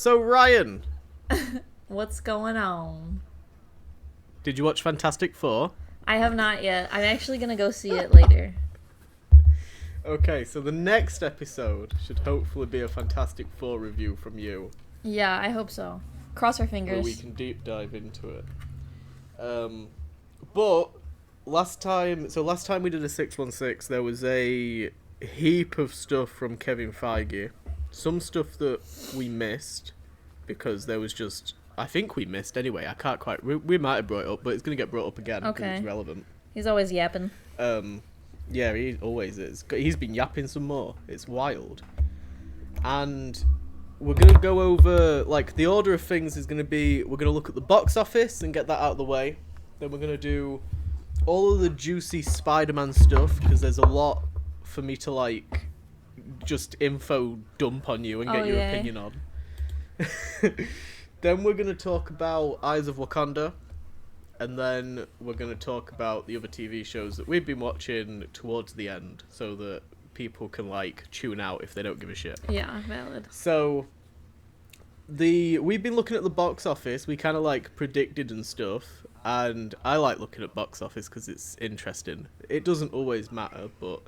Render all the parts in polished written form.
So, Ryan, What's going on? did you watch Fantastic Four? I have not yet. I'm actually gonna go see it later. Okay, so the next episode should hopefully be a Fantastic Four review from you, Yeah, I hope so. Cross our where we fingers. can deep dive into it. But last time we did a 616, there was a heap of stuff from Kevin Feige. Some stuff that we missed because there was just, I think we missed anyway. I can't quite. We might have brought it up, but it's going to get brought up again because Okay. it's relevant. He's always yapping. Yeah, he always is. He's been yapping some more. It's wild. And we're going to go over, like, the order of things is going to be, we're going to look at the box office and get that out of the way. Then we're going to do all of the juicy Spider-Man stuff, because there's a lot for me to, like, just info dump on you and get your opinion on. Then we're going to talk about Eyes of Wakanda. And then we're going to talk about the other TV shows that we've been watching towards the end, so that people can, like, tune out if they don't give a shit. Yeah, valid. So, we've been looking at the box office. We kind of, like, predicted and stuff. And I like looking at box office because it's interesting. It doesn't always matter, but...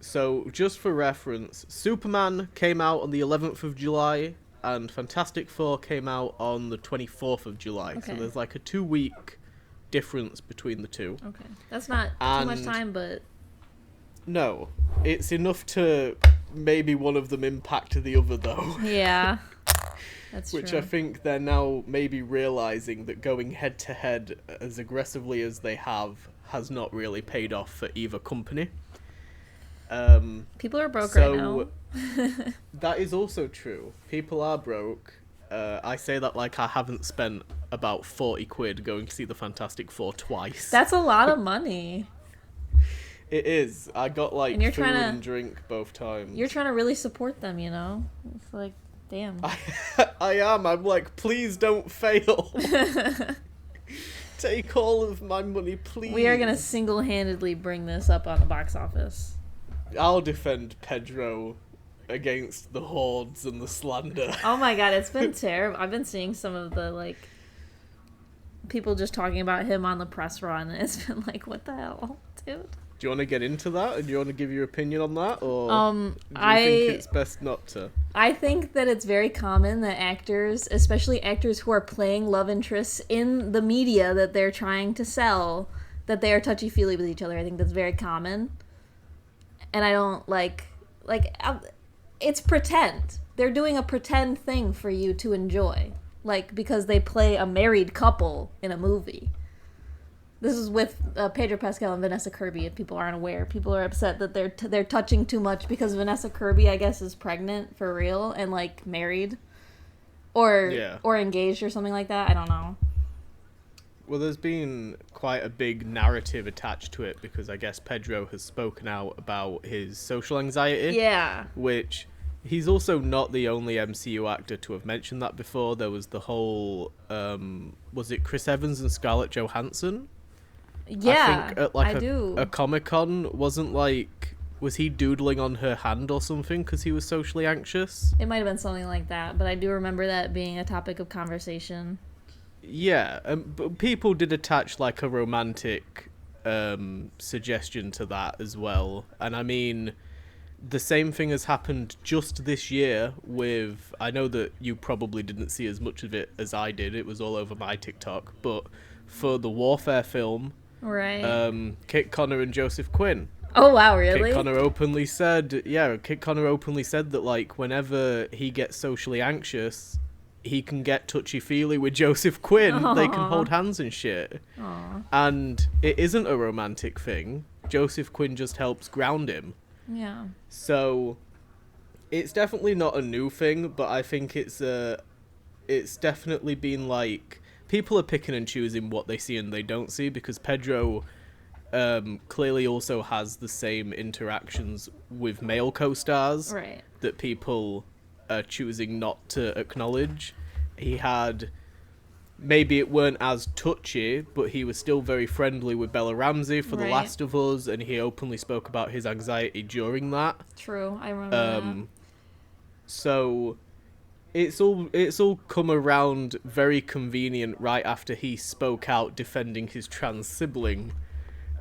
So, just for reference, Superman came out on the 11th of July, and Fantastic Four came out on the 24th of July. Okay. So there's like a 2-week difference between the two. Okay. That's not too much time, but... No, it's enough to maybe one of them impact the other, though. Yeah. That's Which true. I think they're now maybe realising that going head-to-head as aggressively as they have has not really paid off for either company. People are broke right now. That is also true. People are broke. I say that like I haven't spent about 40 quid going to see the Fantastic Four twice. That's a lot of money. It is. I got like And you're food trying to- and drink both times. You're trying to really support them, you know? It's like, damn. I am. I'm like, please don't fail. Take all of my money, please. We are gonna single-handedly bring this up on the box office. I'll defend Pedro against the hordes and the slander. Oh my god, it's been terrible. I've been seeing some of the, like, people just talking about him on the press run, and it's been like, what the hell, dude? Do you want to get into that? And do you want to give your opinion on that? Or do you I think it's best not to? I think that it's very common that actors, especially actors who are playing love interests in the media that they're trying to sell, that they are touchy-feely with each other. I think that's very common. And I don't it's pretend. They're doing a pretend thing for you to enjoy. Like, because they play a married couple in a movie. This is with Pedro Pascal and Vanessa Kirby, if people aren't aware. People are upset that they're touching too much because Vanessa Kirby, I guess, is pregnant for real and, like, married. Or engaged or something like that. I don't know. Well, there's been quite a big narrative attached to it because I guess Pedro has spoken out about his social anxiety. Yeah. Which he's also not the only MCU actor to have mentioned that before. There was the whole, was it Chris Evans and Scarlett Johansson? Yeah, I think at like I do. a Comic-Con, was he doodling on her hand or something because he was socially anxious? It might have been something like that, but I do remember that being a topic of conversation. Yeah, but people did attach like a romantic suggestion to that as well. And I mean, the same thing has happened just this year with, I know that you probably didn't see as much of it as I did. It was all over my TikTok. But for the Warfare film, Right. Kit Connor and Joseph Quinn. Oh, wow, really? Kit Connor openly said that, like, whenever he gets socially anxious, he can get touchy-feely with Joseph Quinn. Aww. They can hold hands and shit. Aww. And it isn't a romantic thing. Joseph Quinn just helps ground him. Yeah. So, it's definitely not a new thing, but I think it's definitely been, like, people are picking and choosing what they see and they don't see, because Pedro clearly also has the same interactions with male co-stars Right. that people are choosing not to acknowledge. He had, maybe it weren't as touchy, but he was still very friendly with Bella Ramsey for The Right. Last of Us, and he openly spoke about his anxiety during that. True, I remember that. So it's all come around very convenient right after he spoke out defending his trans sibling,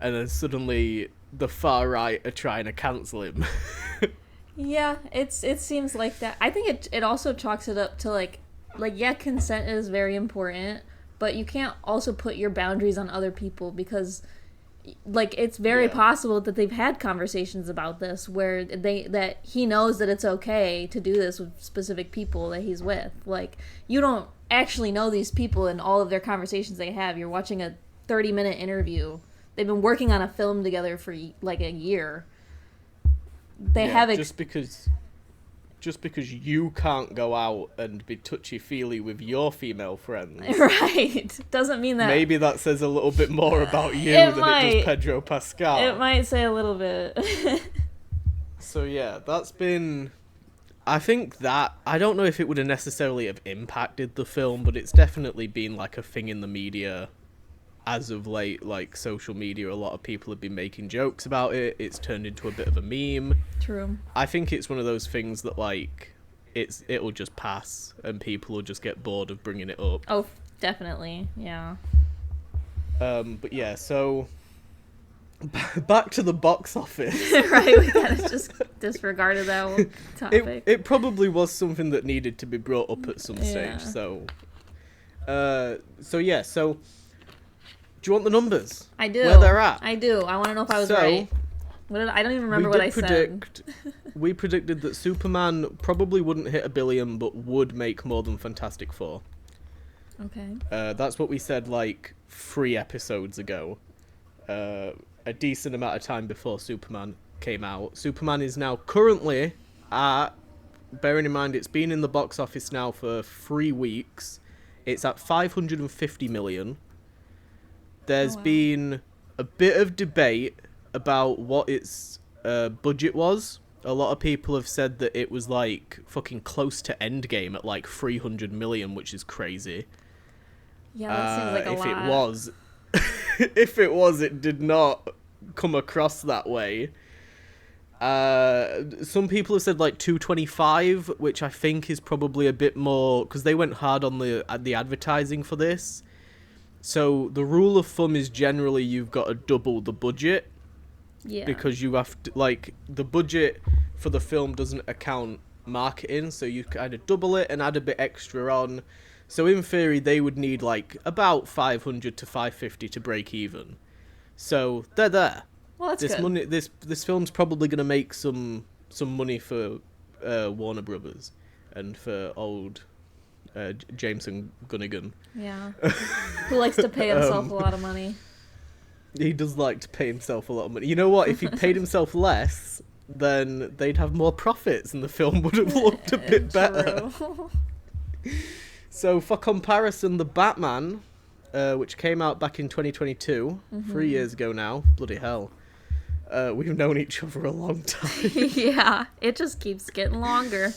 and then suddenly the far right are trying to cancel him. Yeah, it seems like that. I think it also chalks it up to like yeah, consent is very important, but you can't also put your boundaries on other people because like it's very possible that they've had conversations about this where that he knows that it's okay to do this with specific people that he's with. Like you don't actually know these people and all of their conversations they have. You're watching a 30-minute interview. They've been working on a film together for like a year. They have just because you can't go out and be touchy-feely with your female friends. Right. Doesn't mean that... Maybe that says a little bit more about you than it does Pedro Pascal. It might say a little bit. So yeah, that's been... I think that... I don't know if it would have necessarily have impacted the film, but it's definitely been like a thing in the media as of late. Like social media, a lot of people have been making jokes about it. It's turned into a bit of a meme. True. I think it's one of those things that like it'll just pass and people will just get bored of bringing it up. Oh, definitely. Yeah. But yeah, so back to the box office. Right, we kind of just disregarded that whole topic. It probably was something that needed to be brought up at some stage. So do you want the numbers? I do. Where they're at? I do. I want to know if I was right. I don't even remember what I said. We predicted that Superman probably wouldn't hit $1 billion, but would make more than Fantastic Four. Okay. That's what we said like 3 episodes ago. A decent amount of time before Superman came out. Superman is now currently at, bearing in mind it's been in the box office now for 3 weeks, it's at 550 million. There's been a bit of debate about what its budget was. A lot of people have said that it was like fucking close to Endgame at like 300 million, which is crazy. Yeah, that seems like a lot. If it was, it did not come across that way. Some people have said like 225, which I think is probably a bit more because they went hard on the advertising for this. So the rule of thumb is generally you've got to double the budget. Yeah. Because you have to, like, the budget for the film doesn't account marketing, so you kind of double it and add a bit extra on. So in theory, they would need like about 500 to 550 to break even. So they're there. Well, that's good. This film's probably going to make some money for Warner Brothers and for old Jameson Gunnigan. Yeah. Who likes to pay himself a lot of money. He does like to pay himself a lot of money. You know what? If he paid himself less, then they'd have more profits and the film would have looked a bit better. So for comparison, The Batman, which came out back in 2022, 3 years ago now, bloody hell. We've known each other a long time. Yeah, it just keeps getting longer.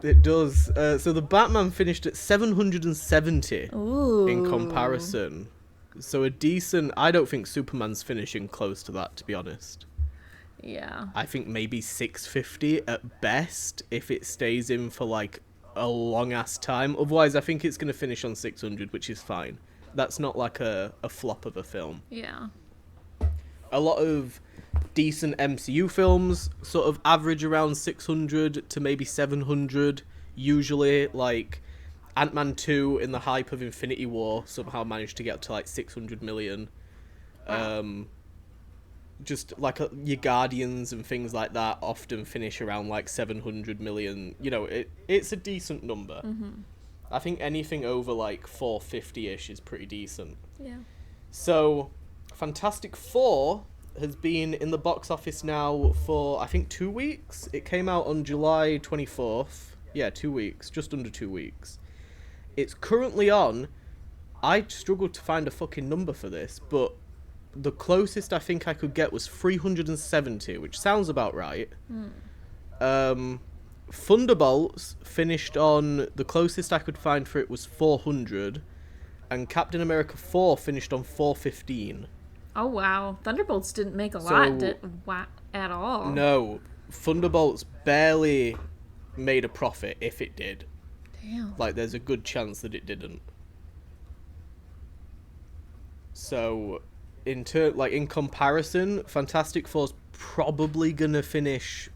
It does. So The Batman finished at 770 Ooh. In comparison. So a decent... I don't think Superman's finishing close to that, to be honest. Yeah. I think maybe 650 at best if it stays in for like a long-ass time. Otherwise, I think it's going to finish on 600, which is fine. That's not like a flop of a film. Yeah. A lot of decent MCU films sort of average around 600 to maybe 700. Usually, like... Ant-Man 2 in the hype of Infinity War somehow managed to get up to like 600 million. Just like your Guardians and things like that often finish around like 700 million. You know, it's a decent number. Mm-hmm. I think anything over like 450-ish is pretty decent. Yeah. So, Fantastic Four has been in the box office now for, I think, 2 weeks. It came out on July 24th. Yeah, 2 weeks. Just under 2 weeks. It's currently on... I struggled to find a fucking number for this, but the closest I think I could get was 370, which sounds about right. Thunderbolts finished on... The closest I could find for it was 400, and Captain America 4 finished on 415. Oh, wow. Thunderbolts didn't make a lot at all. No. Thunderbolts barely made a profit, if it did. Damn. Like, there's a good chance that it didn't. So, in comparison, Fantastic Four's probably gonna finish,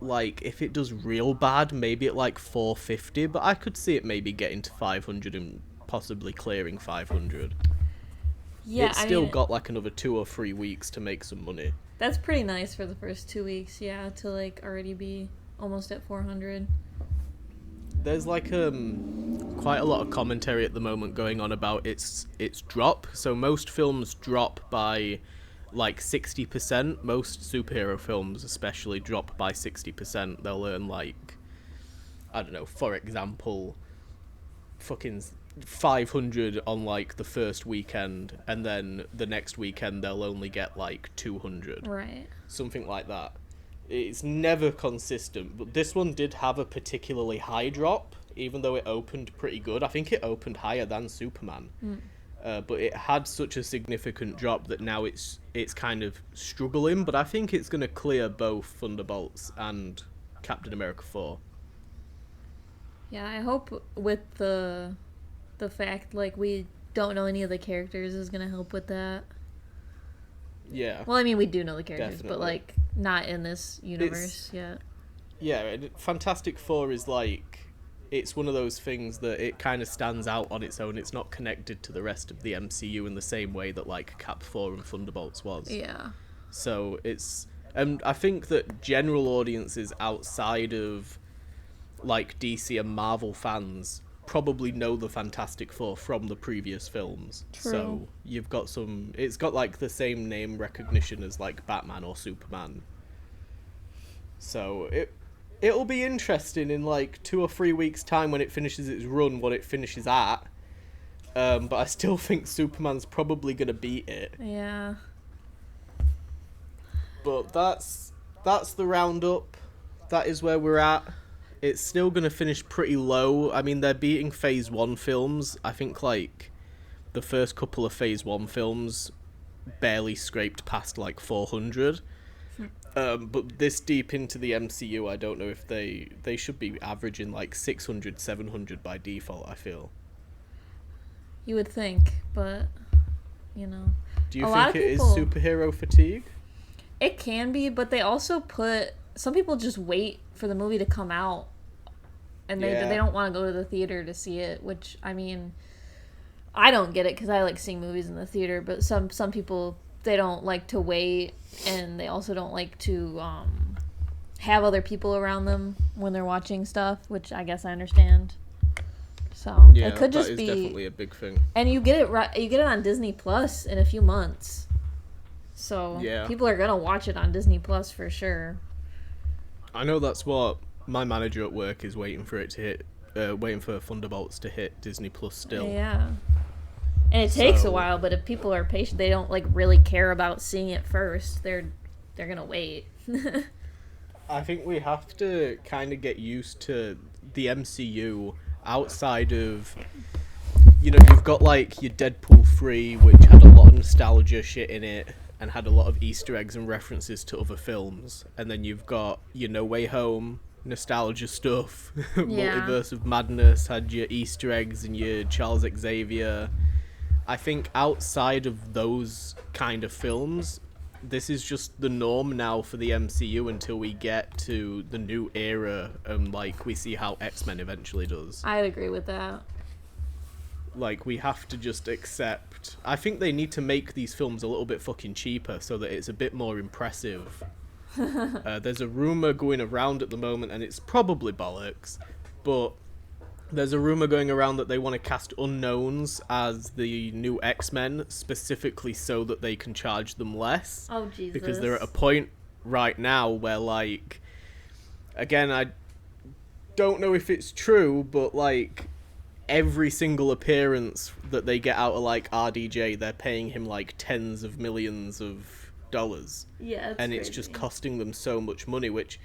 like, if it does real bad, maybe at like 450, but I could see it maybe getting to 500 and possibly clearing 500. Yeah, It's still got like another 2 or 3 weeks to make some money. That's pretty nice for the first 2 weeks, yeah, to like already be almost at 400. There's like quite a lot of commentary at the moment going on about its drop. So most films drop by like 60%. Most superhero films especially drop by 60%. They'll earn like, I don't know, for example, fucking 500 on like the first weekend, and then the next weekend they'll only get like 200. Right. Something like that. It's never consistent, but this one did have a particularly high drop, even though it opened pretty good. I think it opened higher than Superman. But it had such a significant drop that now it's kind of struggling, but I think it's going to clear both Thunderbolts and Captain America 4. Yeah, I hope with the fact, like, we don't know any of the characters is going to help with that. Yeah. Well, I mean, we do know the characters, Definitely. but, like, not in this universe yet. Yeah, Fantastic Four is like, it's one of those things that it kind of stands out on its own. It's not connected to the rest of the MCU in the same way that like Cap 4 and Thunderbolts was. Yeah. So it's, and I think that general audiences outside of like DC and Marvel fans probably know the Fantastic Four from the previous films. True. So you've got it's got like the same name recognition as like Batman or Superman. So it'll be interesting in like 2 or 3 weeks time when it finishes its run what it finishes at. But I still think Superman's probably gonna beat it. Yeah. But that's the roundup. That is where we're at. It's still going to finish pretty low. I mean, they're beating Phase 1 films. I think, like, the first couple of Phase 1 films barely scraped past, like, 400. But this deep into the MCU, I don't know if they should be averaging, like, 600, 700 by default, I feel. You would think, but, you know. Do you think it is superhero fatigue? It can be, but they also some people just wait for the movie to come out, and they don't want to go to the theater to see it, which, I mean, I don't get it because I like seeing movies in the theater, but some people, they don't like to wait, and they also don't like to have other people around them when they're watching stuff, which I guess I understand. So it could just be definitely a big thing. And you get it on Disney Plus in a few months. So people are gonna watch it on Disney Plus for sure. I know that's what my manager at work is waiting for it to hit, waiting for Thunderbolts to hit Disney Plus still. Yeah. And it takes a while, but if people are patient, they don't like really care about seeing it first. They're gonna wait. I think we have to kind of get used to the MCU outside of, you know, you've got like your Deadpool 3, which had a lot of nostalgia shit in it and had a lot of Easter eggs and references to other films, and then you've got your No Way Home nostalgia stuff. Multiverse of Madness had your Easter eggs and your Charles Xavier. I think outside of those kind of films, this is just the norm now for the MCU until we get to the new era and like we see how X-Men eventually does. I'd agree with that. Like, we have to just accept, I think they need to make these films a little bit fucking cheaper so that it's a bit more impressive. There's a rumor going around at the moment, and it's probably bollocks, but there's a rumor going around that they want to cast unknowns as the new X-Men, specifically so that they can charge them less. Oh, Jesus. Because they're at a point right now where, like, again, I don't know if it's true, but, like, every single appearance that they get out of, like, RDJ, they're paying him, like, tens of millions of dollars. Yeah, and crazy. It's just costing them so much money, which,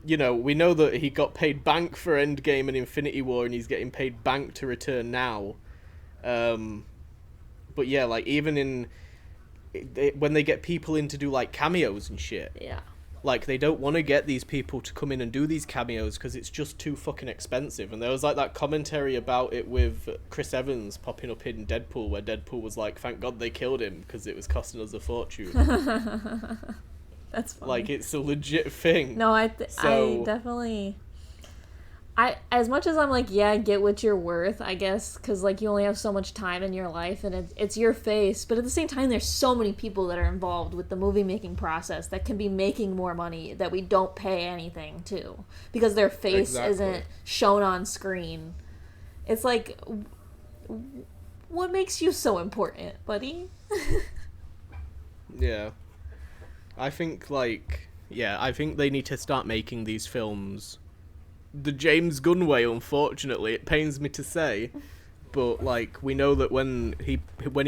you know, we know that he got paid bank for Endgame and Infinity War, and he's getting paid bank to return now. But yeah, like, even when they get people in to do, like, cameos and shit. Yeah. like, they don't want to get these people to come in and do these cameos because it's just too fucking expensive. And there was, like, that commentary about it with Chris Evans popping up in Deadpool, where Deadpool was like, thank God they killed him because it was costing us a fortune. That's funny. Like, it's a legit thing. No, I definitely... as much as I'm like, yeah, get what you're worth, I guess, because, like, you only have so much time in your life, and it's your face, but at the same time, there's so many people that are involved with the movie-making process that can be making more money that we don't pay anything to, because their face isn't shown on screen. It's like, what makes you so important, buddy? Yeah. I think, like, I think they need to start making these films the James Gunn way, unfortunately. It pains me to say. But, like, we know that when he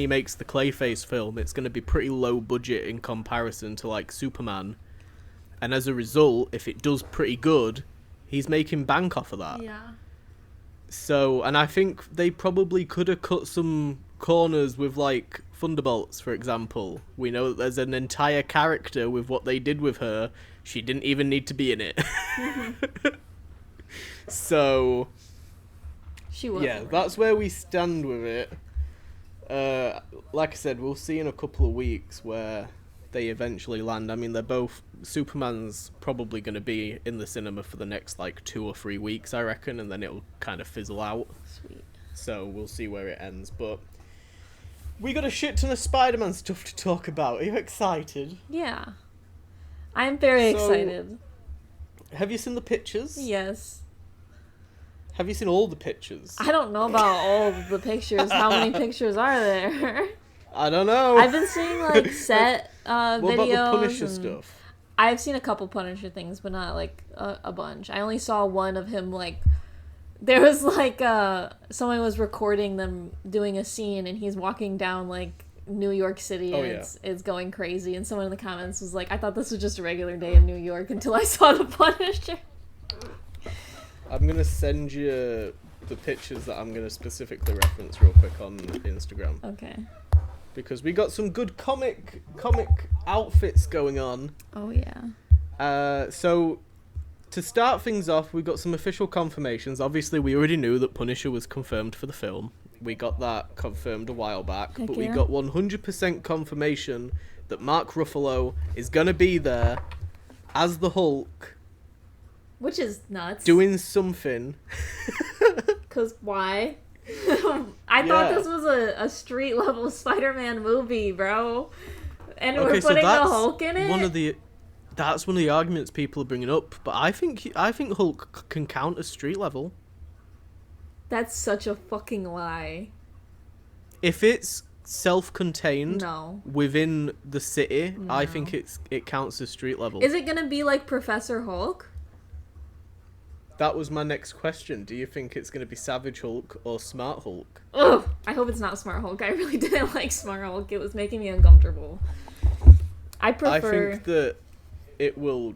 makes the Clayface film, it's going to be pretty low budget in comparison to, like, Superman. And as a result, if it does pretty good, he's making bank off of that. Yeah. So, and I think they probably could have cut some corners with, like, Thunderbolts, for example. We know that there's an entire character with what they did with her. She didn't even need to be in it. So, that's where we stand with it. Like I said, we'll see in a couple of weeks where they eventually land. I mean, they're both... Superman's probably going to be in the cinema for the next, like, 2 or 3 weeks, I reckon, and then it'll kind of fizzle out. Sweet. So, we'll see where it ends, but... We got a shit ton of Spider-Man stuff to talk about. Are you excited? Yeah. I'm very excited. Have you seen the pictures? Yes. Have you seen all the pictures? I don't know about all the pictures. How many pictures are there? I don't know. I've been seeing, like, set videos. What about the Punisher stuff? I've seen a couple Punisher things, but not, like, a bunch. I only saw one of him, like... There was, like, someone was recording them doing a scene, and he's walking down, like, New York City, and it's going crazy, and someone in the comments was like, I thought this was just a regular day in New York until I saw the Punisher. I'm going to send you the pictures that I'm going to specifically reference real quick on Instagram. Okay. Because we got some good comic outfits going on. Oh, yeah. So, to start things off, we got some official confirmations. Obviously, we already knew that Punisher was confirmed for the film. We got that confirmed a while back. Heck but yeah. we got 100% confirmation that Mark Ruffalo is going to be there as the Hulk. Which is nuts. Doing something. Because why? I thought this was a street-level Spider-Man movie, bro. And we're putting the Hulk in it? That's one of the arguments people are bringing up. But I think Hulk can count as street-level. That's such a fucking lie. If it's self-contained within the city, I think it counts as street-level. Is it going to be like Professor Hulk? That was my next question. Do you think it's going to be Savage Hulk or Smart Hulk? Ugh, I hope it's not Smart Hulk. I really didn't like Smart Hulk. It was making me uncomfortable. I think that it will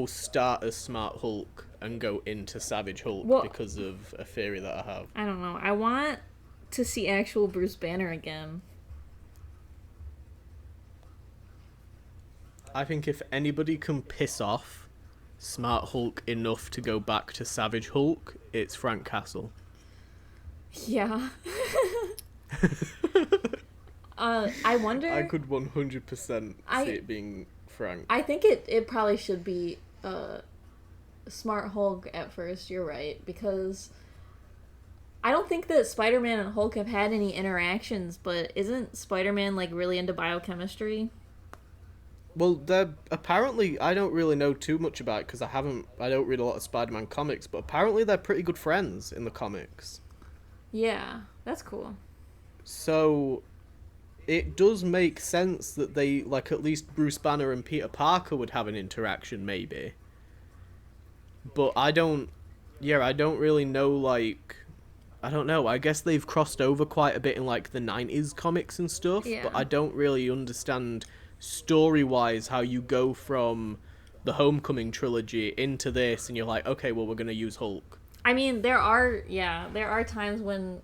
start as Smart Hulk and go into Savage Hulk because of a theory that I have. I don't know. I want to see actual Bruce Banner again. I think if anybody can piss off Smart Hulk enough to go back to Savage Hulk, it's Frank Castle. Yeah. I wonder... I could 100% see it being Frank. I think it probably should be Smart Hulk at first, you're right, because I don't think that Spider-Man and Hulk have had any interactions, but isn't Spider-Man, like, really into biochemistry? Well, they're apparently, I don't really know too much about it because I don't read a lot of Spider-Man comics, but apparently they're pretty good friends in the comics. Yeah, that's cool. So, it does make sense that they, like, at least Bruce Banner and Peter Parker would have an interaction, maybe. But I don't really know, like, I don't know, I guess they've crossed over quite a bit in, like, the 90s comics and stuff, but I don't really understand story-wise how you go from the Homecoming trilogy into this and you're like, okay, well, we're going to use Hulk. I mean, there are times when,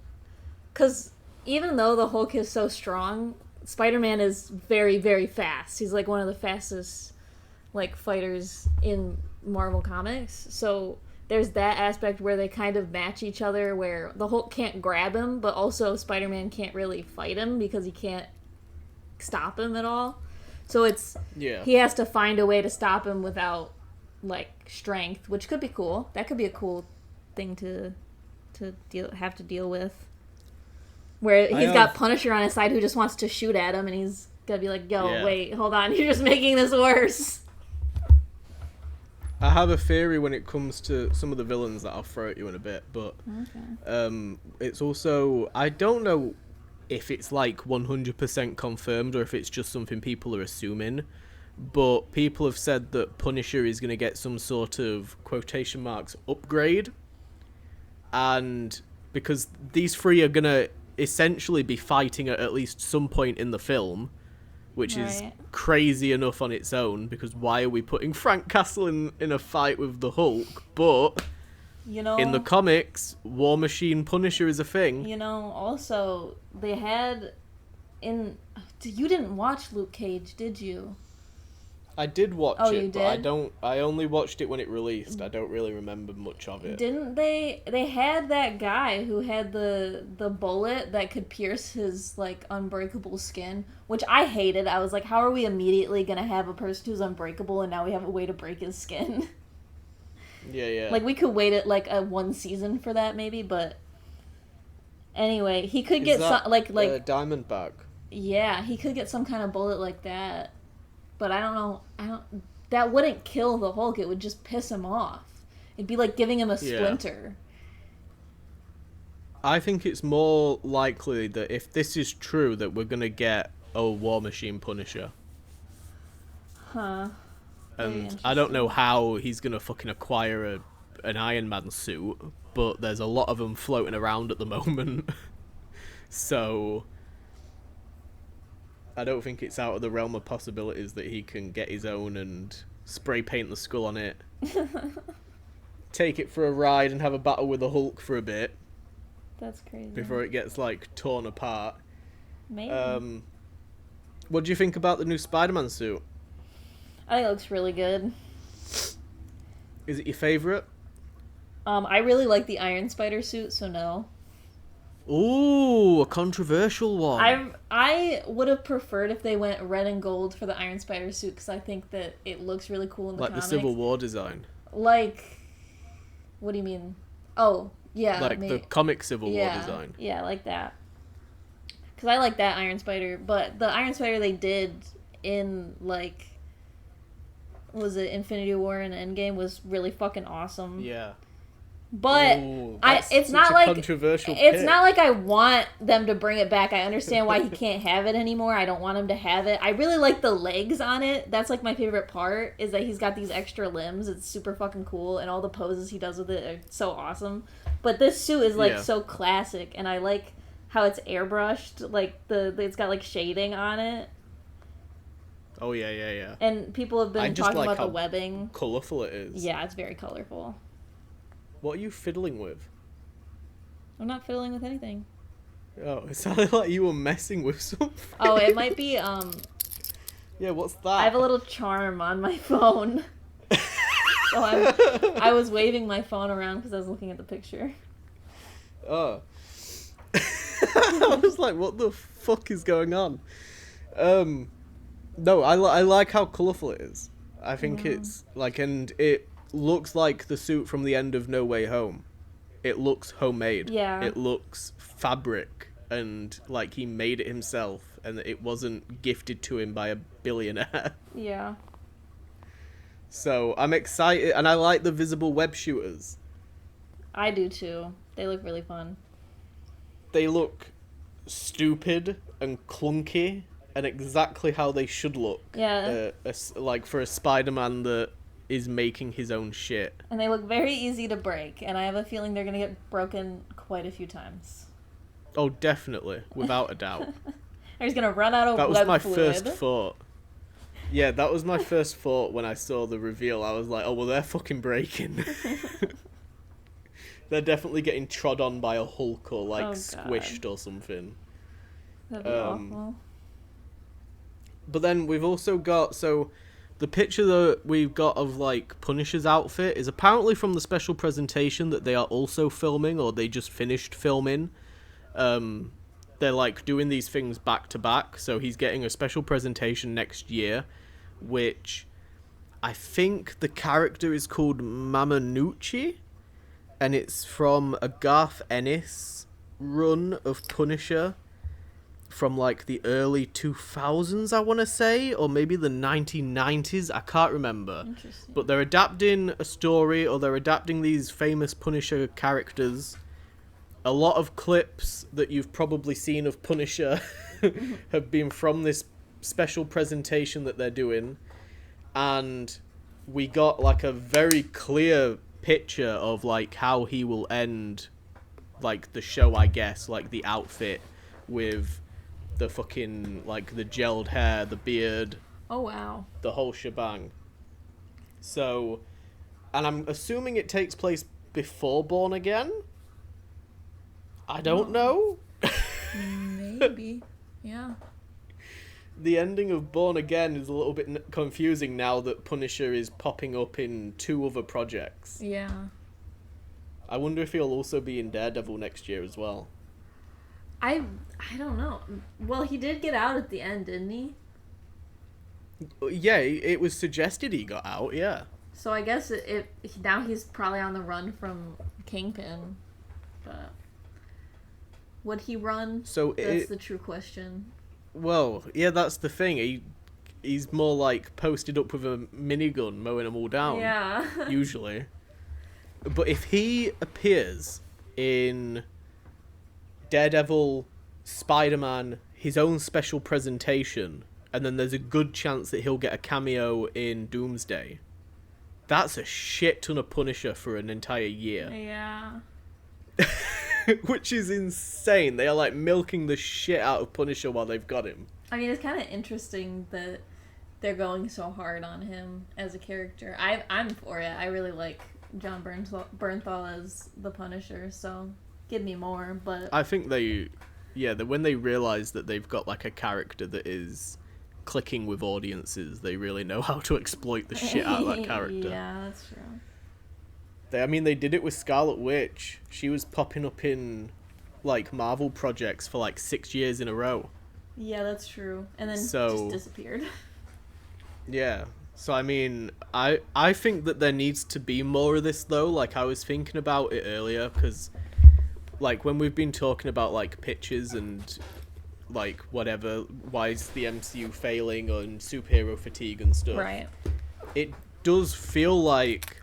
because even though the Hulk is so strong, Spider-Man is very, very fast. He's like one of the fastest like fighters in Marvel Comics. So there's that aspect where they kind of match each other, where the Hulk can't grab him, but also Spider-Man can't really fight him because he can't stop him at all. So he has to find a way to stop him without like strength, which could be cool. That could be a cool thing to have to deal with. Where he's got Punisher on his side who just wants to shoot at him, and he's gonna be like, yo, wait, hold on, you're just making this worse. I have a theory when it comes to some of the villains that I'll throw at you in a bit, but it's also, I don't know if it's like 100% confirmed or if it's just something people are assuming, but people have said that Punisher is going to get some sort of quotation marks upgrade, and because these three are going to essentially be fighting at least some point in the film, which is crazy enough on its own, because why are we putting Frank Castle in a fight with the Hulk? But in the comics, War Machine Punisher is a thing. Also they had you didn't watch Luke Cage, did you? I did watch it, you but did? I only watched it when it released. I don't really remember much of it. Didn't they had that guy who had the bullet that could pierce his like unbreakable skin, which I hated. I was like, how are we immediately gonna have a person who's unbreakable and now we have a way to break his skin? Yeah. Like, we could wait it like a one season for that maybe, but anyway, he could get some like Diamondback. Yeah, he could get some kind of bullet like that. But I don't know. That wouldn't kill the Hulk. It would just piss him off. It'd be like giving him a splinter. I think it's more likely that if this is true, that we're gonna get a War Machine Punisher. Huh. And I don't know how he's gonna fucking acquire an Iron Man suit, but there's a lot of them floating around at the moment. So I don't think it's out of the realm of possibilities that he can get his own and spray paint the skull on it. Take it for a ride and have a battle with the Hulk for a bit. That's crazy. Before it gets, like, torn apart. Maybe. What do you think about the new Spider-Man suit? I think it looks really good. Is it your favourite? I really like the Iron Spider suit, so no. Ooh, a controversial one. I would have preferred if they went red and gold for the Iron Spider suit, because I think that it looks really cool in the comics. Like the Civil War design. Like, what do you mean? Oh, yeah. Like the comic Civil War design. Yeah, like that. Because I like that Iron Spider, but the Iron Spider they did in, like, was it Infinity War and Endgame was really fucking awesome. Yeah. But it's not like I want them to bring it back. I understand why he can't have it anymore. I don't want him to have it. I really like the legs on it. That's like my favorite part, is that he's got these extra limbs. It's super fucking cool, and all the poses he does with it are so awesome. But this suit is like so classic, and I like how it's airbrushed. Like it's got like shading on it. Oh yeah. And people have been talking about the webbing. Colourful it is. Yeah, it's very colorful. What are you fiddling with? I'm not fiddling with anything. Oh, it sounded like you were messing with something. Oh, it might be, Yeah, what's that? I have a little charm on my phone. So I was waving my phone around because I was looking at the picture. Oh. I was like, what the fuck is going on? No, I like how colourful it is. I think it's, like, and it looks like the suit from the end of No Way Home. It looks homemade. Yeah. It looks fabric, and like he made it himself, and it wasn't gifted to him by a billionaire. Yeah. So I'm excited, and I like the visible web shooters. I do too. They look really fun. They look stupid and clunky, and exactly how they should look. Yeah. Like for a Spider-Man that is making his own shit. And they look very easy to break, and I have a feeling they're going to get broken quite a few times. Oh, definitely. Without a doubt. They're just going to run out of web fluid. That was my first thought. Yeah, that was my first thought when I saw the reveal. I was like, oh, well, they're fucking breaking. They're definitely getting trod on by a Hulk or, like, squished or something. That'd be awful. But then we've also got... So, the picture that we've got of like Punisher's outfit is apparently from the special presentation that they are also filming, or they just finished filming. They're like doing these things back to back, so he's getting a special presentation next year, which I think the character is called Mamanucci, and it's from a Garth Ennis run of Punisher from like the early 2000s, I want to say, or maybe the 1990s, I can't remember. Interesting. But they're adapting a story, or they're adapting these famous Punisher characters. A lot of clips that you've probably seen of Punisher have been from this special presentation that they're doing, and we got like a very clear picture of like how he will end like the show, I guess, like the outfit with the fucking, like, the gelled hair, the beard. Oh, wow. The whole shebang. So, and I'm assuming it takes place before Born Again? I don't know. Maybe. Yeah. The ending of Born Again is a little bit confusing now that Punisher is popping up in 2 other projects. Yeah. I wonder if he'll also be in Daredevil next year as well. I don't know. Well, he did get out at the end, didn't he? Yeah, it was suggested he got out, yeah. So I guess now he's probably on the run from Kingpin. But would he run? So that's the true question. Well, yeah, that's the thing. He's more like posted up with a minigun mowing them all down. Yeah. Usually. But if he appears in Daredevil, Spider-Man, his own special presentation, and then there's a good chance that he'll get a cameo in Doomsday, that's a shit ton of Punisher for an entire year. Yeah. Which is insane. They are like milking the shit out of Punisher while they've got him. I mean, it's kind of interesting that they're going so hard on him as a character. I'm for it. I really like John Bernthal as the Punisher, so give me more. But I think when they realize that they've got like a character that is clicking with audiences, they really know how to exploit the shit out of that character. Yeah, that's true. They did it with Scarlet Witch. She was popping up in like Marvel projects for like 6 years in a row. Yeah, that's true. And then just disappeared. Yeah. So I mean, I think that there needs to be more of this though. Like I was thinking about it earlier, because like when we've been talking about like pitches and like whatever, why is the MCU failing on superhero fatigue and stuff. Right. It does feel like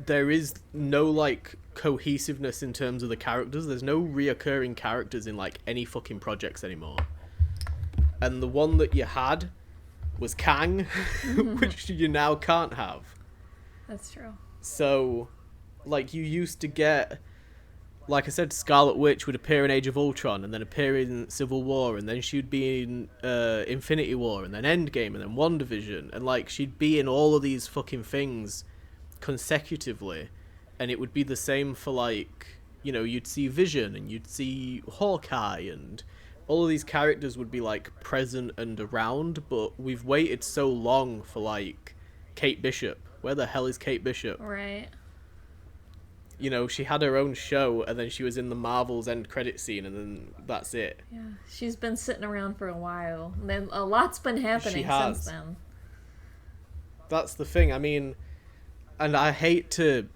there is no like cohesiveness in terms of the characters. There's no reoccurring characters in like any fucking projects anymore. And the one that you had was Kang, which you now can't have. That's true. So, like, you used to get, like I said, Scarlet Witch would appear in Age of Ultron, and then appear in Civil War, and then she'd be in Infinity War, and then Endgame, and then WandaVision, and like she'd be in all of these fucking things consecutively, and it would be the same for like, you know, you'd see Vision, and you'd see Hawkeye, and all of these characters would be like present and around, but we've waited so long for like Kate Bishop. Where the hell is Kate Bishop? Right. You know, she had her own show, and then she was in the Marvel's end credit scene, and then that's it. Yeah, she's been sitting around for a while. And then a lot's been happening since then. That's the thing. I mean, and I hate to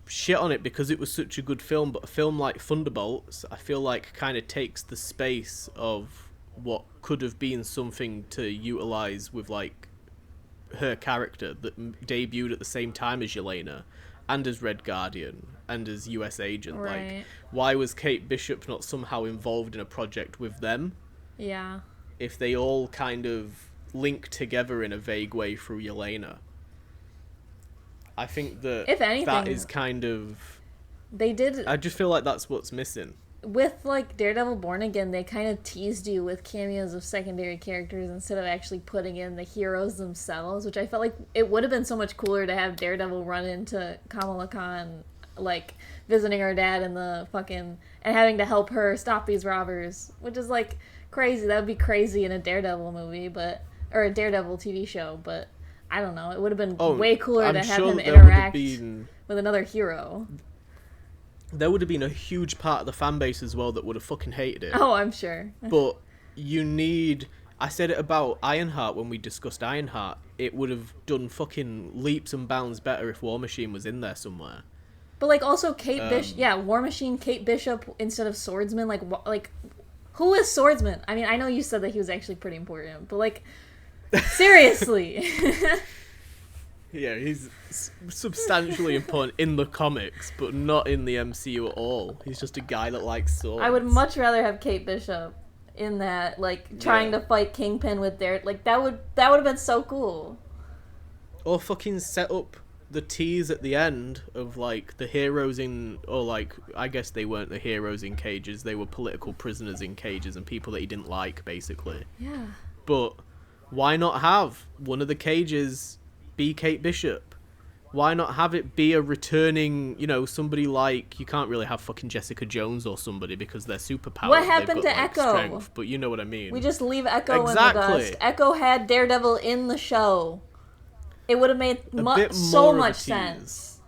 shit on it because it was such a good film, but a film like Thunderbolts, I feel like kind of takes the space of what could have been something to utilize with like her character that debuted at the same time as Yelena, and as Red Guardian, and as US Agent. Right. Like, why was Kate Bishop not somehow involved in a project with them? Yeah. If they all kind of link together in a vague way through Yelena. I think that if anything, that is kind of... They did... I just feel like that's what's missing. With, like, Daredevil Born Again, they kind of teased you with cameos of secondary characters instead of actually putting in the heroes themselves, which I felt like it would have been so much cooler to have Daredevil run into Kamala Khan, like, visiting her dad in the fucking... and having to help her stop these robbers, which is, like, crazy. That would be crazy in a Daredevil movie, but... or a Daredevil TV show, but I don't know. It would have been Oh, way cooler I'm to have sure him that there would have interact been with another hero. there would have been a huge part of the fan base as well that would have fucking hated it. Oh, I'm sure. But you need. I said it about Ironheart when we discussed Ironheart. It would have done fucking leaps and bounds better if War Machine was in there somewhere. But like also Kate Bishop, yeah, War Machine, Kate Bishop instead of Swordsman. Like who is Swordsman? I mean, I know you said that he was actually pretty important, but like seriously. Yeah, he's substantially important in the comics, but not in the MCU at all. He's just a guy that likes swords. I would much rather have Kate Bishop in that, like trying to fight Kingpin with their like that would have been so cool. Or fucking set up the tease at the end of like the heroes in, or like I guess they weren't the heroes in cages, they were political prisoners in cages and people that he didn't like, basically. Yeah. But why not have one of the cages be Kate Bishop? Why not have it be a returning, you know, somebody like, you can't really have fucking Jessica Jones or somebody because they're superpowered. What happened got, to like, Echo? Strength, but you know what I mean. We just leave Echo Exactly. in the dust. Echo had Daredevil in the show. It would have made so much sense.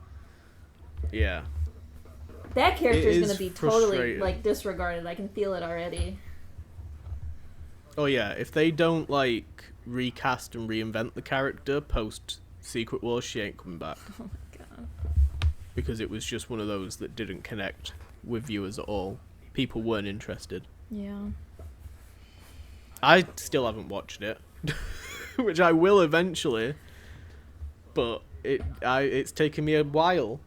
Yeah. That character is going to be totally frustrating. like disregarded. I can feel it already. Oh yeah, if they don't like recast and reinvent the character post Secret Wars, she ain't coming back. Oh my god. Because it was just one of those that didn't connect with viewers at all. People weren't interested. Yeah. I still haven't watched it, which I will eventually. But it's taken me a while.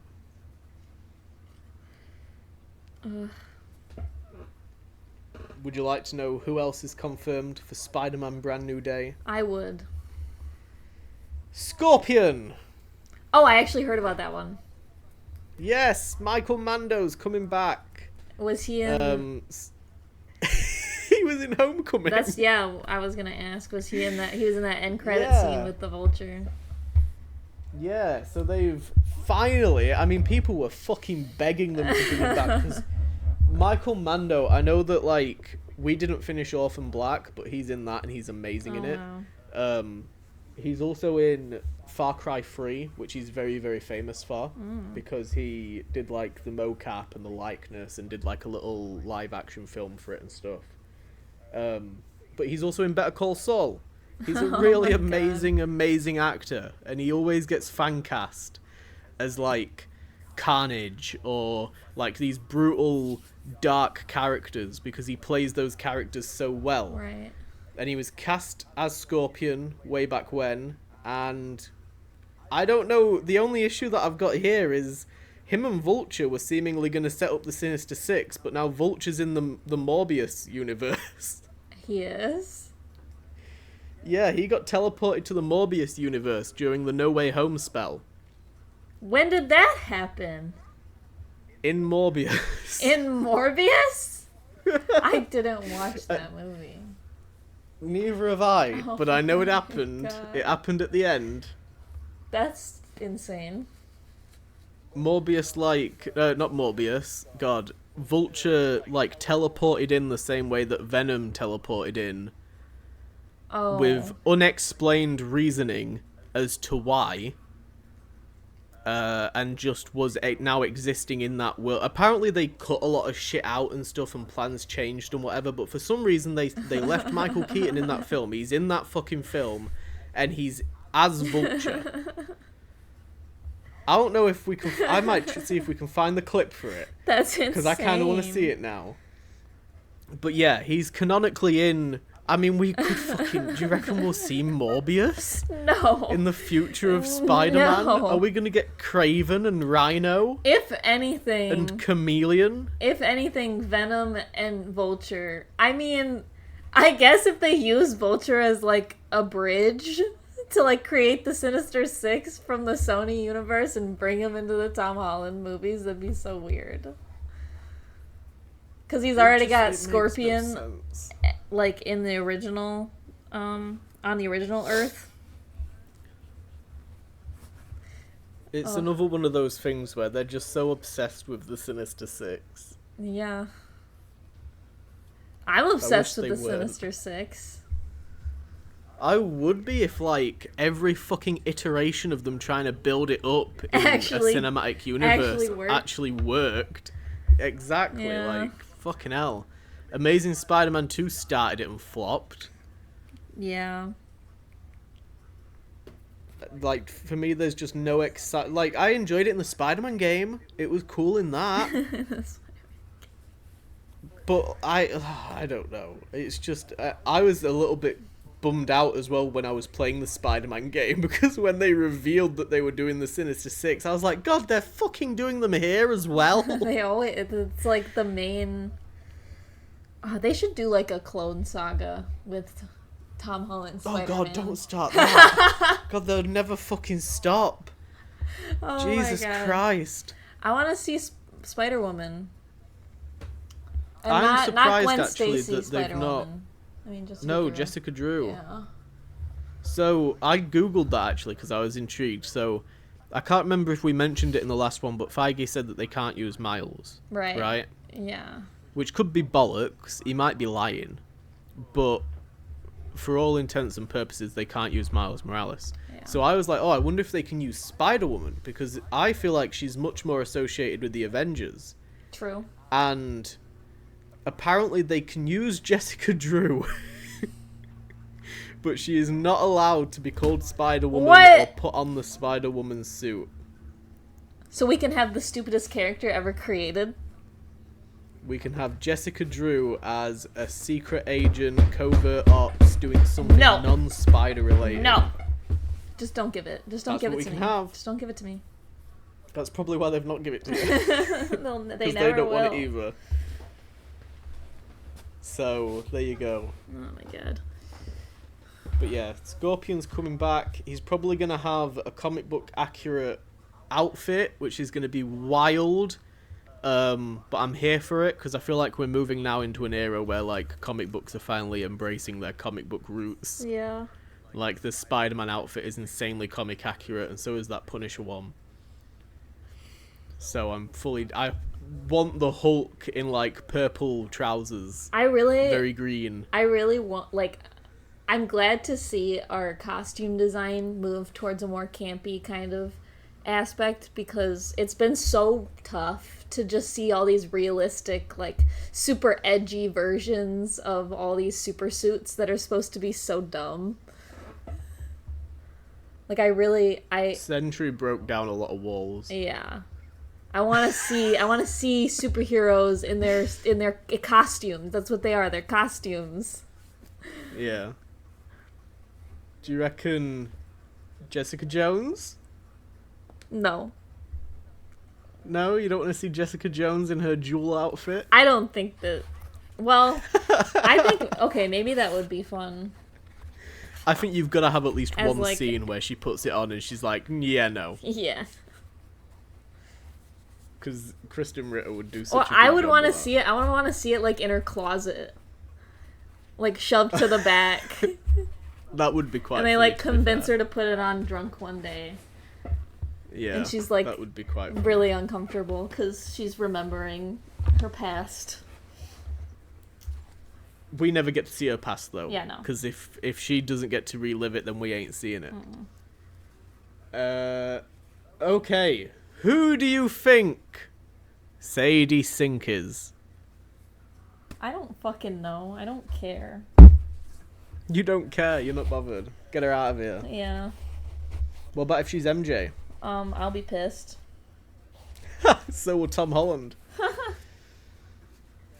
Would you like to know who else is confirmed for Spider-Man Brand New Day? I would. Scorpion! Oh, I actually heard about that one. Yes, Michael Mando's coming back. Was he in... He was in Homecoming. Yeah, I was gonna ask. Was he in that? He was in that end credit scene with the Vulture. Yeah, so they've finally... I mean, people were fucking begging them to bring him back, because Michael Mando, I know that, like, we didn't finish Orphan Black, but he's in that and he's amazing in it. Wow. He's also in Far Cry 3, which he's very, very famous for, because he did, like, the mocap and the likeness and did, like, a little live-action film for it and stuff. But he's also in Better Call Saul. He's a really amazing actor, and he always gets fan cast as, like, Carnage or, like, these brutal, dark characters, because he plays those characters so well. Right. And he was cast as Scorpion way back when, and I don't know, the only issue that I've got here is him and Vulture were seemingly going to set up the Sinister Six, but now Vulture's in the Morbius universe. He is? Yeah, he got teleported to the Morbius universe during the No Way Home spell. When did that happen? In Morbius. In Morbius? I didn't watch that movie. Neither have I, but I know it happened. God. It happened at the end. That's insane. Morbius, like... not Morbius. God. Vulture, like, teleported in the same way that Venom teleported in. Oh. With unexplained reasoning as to why. And just was now existing in that world. Apparently they cut a lot of shit out and stuff and plans changed and whatever, but for some reason they left Michael Keaton in that film. He's in that fucking film and he's as Vulture. I don't know if we can... I might see if we can find the clip for it. That's insane. Because I kind of want to see it now. But yeah, he's canonically in... I mean, we could fucking... Do you reckon we'll see Morbius? No. In the future of Spider-Man? No. Are we going to get Kraven and Rhino? If anything... And Chameleon? If anything, Venom and Vulture... I mean, I guess if they use Vulture as, like, a bridge to, like, create the Sinister Six from the Sony universe and bring him into the Tom Holland movies, that'd be so weird. Because he's already got Scorpion, like, in the original, on the original Earth. It's another one of those things where they're just so obsessed with the Sinister Six. Yeah. I'm obsessed with the Sinister Six. I would be if, like, every fucking iteration of them trying to build it up in a cinematic universe actually worked. Exactly, Yeah. like, fucking hell. Amazing Spider-Man 2 started it and flopped. Yeah. Like, for me, there's just no like, I enjoyed it in the Spider-Man game. It was cool in that. But I don't know. It's just, I was a little bit bummed out as well when I was playing the Spider-Man game, because when they revealed that they were doing the Sinister Six, I was like, God, they're fucking doing them here as well. They always, it's like the main... they should do like a clone saga with Tom Holland Spider-Man. Oh God, don't start that. God, they'll never fucking stop. Oh Jesus Christ. I want to see Spider-Woman. And I'm surprised Gwen actually Stacy that they've not... I mean, Jessica No, Drew. Jessica Drew. Yeah. So, I googled that actually because I was intrigued. So, I can't remember if we mentioned it in the last one, but Feige said that they can't use Miles. Right. Right? Yeah. Which could be bollocks. He might be lying. But, for all intents and purposes, they can't use Miles Morales. Yeah. So I was like, oh, I wonder if they can use Spider-Woman, because I feel like she's much more associated with the Avengers. True. And apparently they can use Jessica Drew. But she is not allowed to be called Spider-Woman or put on the Spider-Woman suit. So we can have the stupidest character ever created? We can have Jessica Drew as a secret agent, covert ops, doing something non-spider related. No. Just don't give it. Just don't That's give what it to we me. can have. Just don't give it to me. That's probably why they've not given it to you. they Because never they don't will. want it either. So, there you go. Oh my god. But yeah, Scorpion's coming back. He's probably going to have a comic book accurate outfit, which is going to be wild. But I'm here for it because I feel like we're moving now into an era where like comic books are finally embracing their comic book roots. Yeah. Like the Spider-Man outfit is insanely comic accurate, and so is that Punisher one. So I want the Hulk in like purple trousers. Very green. I really want, like, I'm glad to see our costume design move towards a more campy kind of aspect, because it's been so tough to just see all these realistic, like, super edgy versions of all these super suits that are supposed to be so dumb. Like, Sentry broke down a lot of walls. Yeah. I want to see superheroes in their costumes. That's what they are. They're costumes. Yeah. Do you reckon Jessica Jones? No. No, you don't want to see Jessica Jones in her jewel outfit? I don't think that... Well, I think... Okay, maybe that would be fun. I think you've got to have at least As, one like... scene where she puts it on and she's like, yeah, no. Yeah. Because Kristen Ritter would do such Well, a good I would job want to of that. see it. I would want to see it, like, in her closet. Like, shoved to the back. That would be quite And they, funny, like, to be convince fair. her to put it on drunk one day. Yeah, And she's, like, that would be quite funny. really uncomfortable because she's remembering her past. We never get to see her past, though. Yeah, no. Because if she doesn't get to relive it, then we ain't seeing it. Okay. Who do you think Sadie Sink is? I don't fucking know. I don't care. You don't care. You're not bothered. Get her out of here. Yeah. What about if she's MJ? I'll be pissed. So will Tom Holland.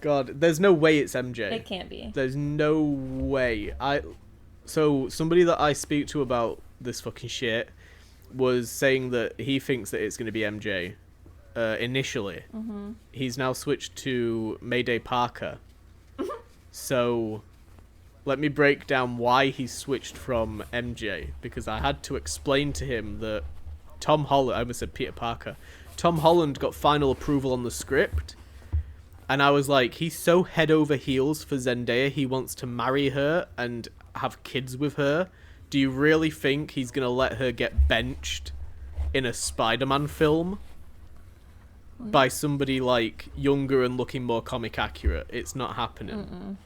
God, there's no way it's MJ. It can't be. There's no way. So somebody that I speak to about this fucking shit was saying that he thinks that it's going to be MJ initially. Mm-hmm. He's now switched to Mayday Parker. So let me break down why he switched from MJ, because I had to explain to him that Tom Holland, I almost said Peter Parker, Tom Holland got final approval on the script, and I was like, he's so head over heels for Zendaya, he wants to marry her and have kids with her. Do you really think he's going to let her get benched in a Spider-Man film by somebody like younger and looking more comic accurate? It's not happening.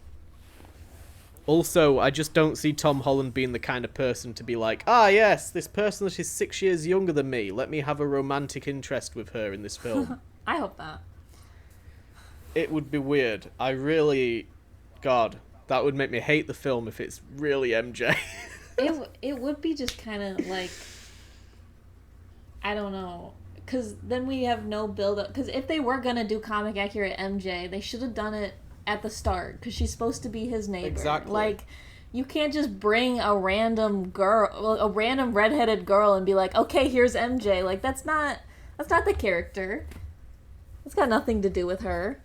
Also, I just don't see Tom Holland being the kind of person to be like, ah, yes, this person that is 6 years younger than me. Let me have a romantic interest with her in this film. I hope not. It would be weird. God, that would make me hate the film if it's really MJ. It would be just kind of like, I don't know, because then we have no build up. Because if they were gonna do comic accurate MJ, they should have done it at the start, because she's supposed to be his neighbor. Exactly. Like, you can't just bring a random redheaded girl and be like, okay, here's MJ. Like, that's not the character. It's got nothing to do with her.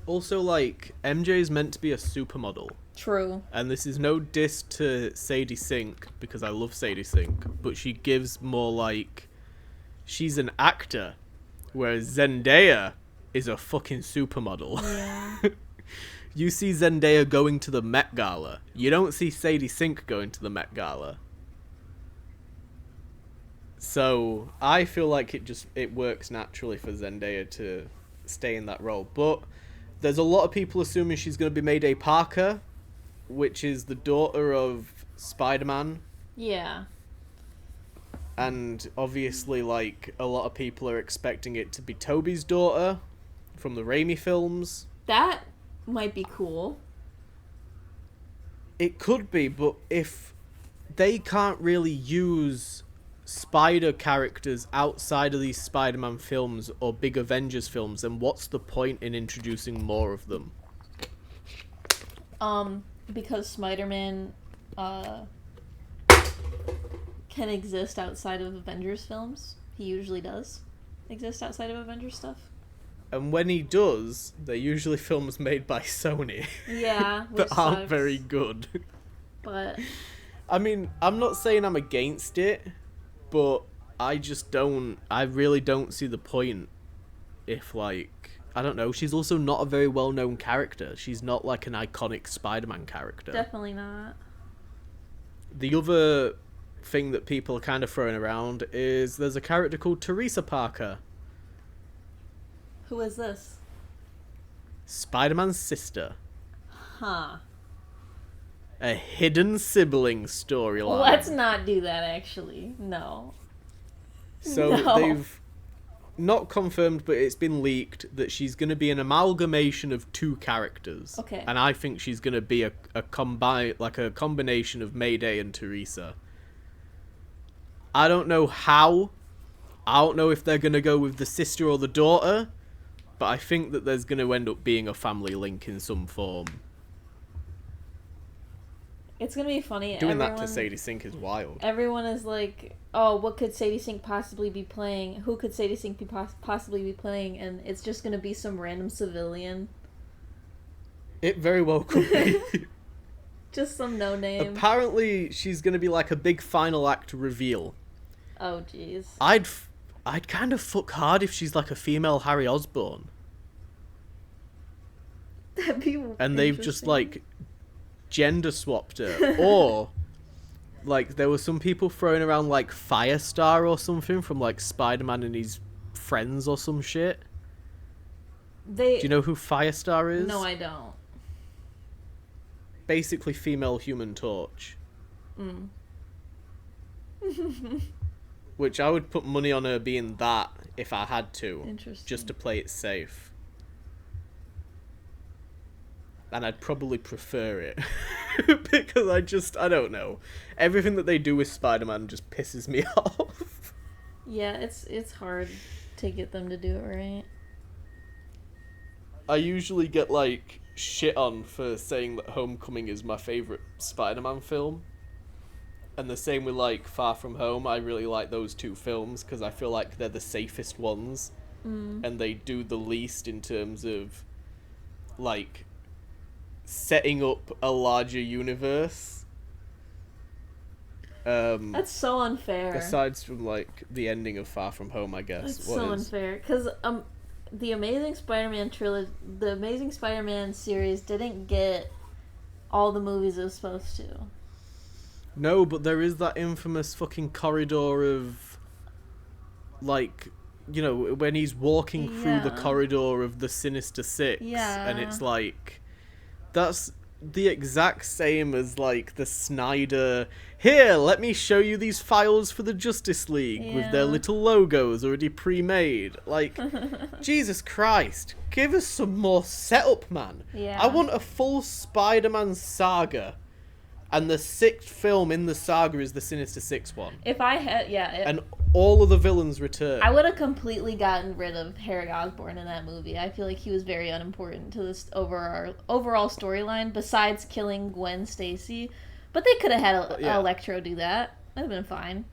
Also, like, MJ's meant to be a supermodel. True. And this is no diss to Sadie Sink, because I love Sadie Sink, but she gives more like she's an actor, whereas Zendaya is a fucking supermodel. Yeah. You see Zendaya going to the Met Gala. You don't see Sadie Sink going to the Met Gala. So I feel like it works naturally for Zendaya to stay in that role. But there's a lot of people assuming she's going to be Mayday Parker, which is the daughter of Spider-Man. Yeah. And obviously, like, a lot of people are expecting it to be Tobey's daughter from the Raimi films. That might be cool. It could be, but if they can't really use spider characters outside of these Spider-Man films or big Avengers films, then what's the point in introducing more of them? Because Spider-Man can exist outside of Avengers films. He usually does exist outside of Avengers stuff. And when he does, they're usually films made by Sony. Yeah, that aren't sucks. very good. But I mean, I'm not saying I'm against it, but I really don't see the point if, like, I don't know, she's also not a very well-known character. She's not, like, an iconic Spider-Man character. definitely not. The other thing that people are kind of throwing around is there's a character called Teresa Parker. Who is this? Spider-Man's sister. Huh. A hidden sibling storyline. Let's not do that, actually. No. So No. they've not confirmed, but it's been leaked that she's going to be an amalgamation of two characters. Okay. And I think she's going to be a combination of Mayday and Teresa. I don't know how. I don't know if they're going to go with the sister or the daughter, but I think that there's going to end up being a family link in some form. It's gonna be funny. Doing that to Sadie Sink is wild. Everyone is like, oh, what could Sadie Sink possibly be playing? Who could Sadie Sink possibly be playing? And it's just gonna be some random civilian. It very well could be. Just some no-name. Apparently, she's going to be like a big final act reveal. Oh, jeez. I'd kind of fuck hard if she's like a female Harry Osborn. That'd be And they've just like gender swapped her. Or like there were some people throwing around like Firestar or something from like Spider-Man and his friends or some shit. Do you know who Firestar is? No, I don't. Basically female Human Torch. Mm. Which I would put money on her being that if I had to. Interesting. Just to play it safe. And I'd probably prefer it. Because I don't know. Everything that they do with Spider-Man just pisses me off. Yeah, it's hard to get them to do it right. I usually get, like, shit on for saying that Homecoming is my favourite Spider-Man film. And the same with, like, Far From Home. I really like those two films because I feel like they're the safest ones. And they do the least in terms of, like, setting up a larger universe. That's so unfair. Aside from, like, the ending of Far From Home, I guess. That's so unfair. Because, the Amazing Spider-Man trilogy, the Amazing Spider-Man series didn't get all the movies it was supposed to. No, but there is that infamous fucking corridor of, like, you know, when he's walking through the corridor of the Sinister Six, Yeah. and it's like, that's the exact same as like the Snyder, here, let me show you these files for the Justice League with their Yeah. little logos already pre-made. Like, Jesus Christ, give us some more setup, man. Yeah. I want a full Spider-Man saga, and the 6th film in the saga is the Sinister Six one. If I had, And all of the villains return. I would have completely gotten rid of Harry Osborn in that movie. I feel like he was very unimportant to this overall storyline, besides killing Gwen Stacy. But they could have had Electro do that. That'd have been fine.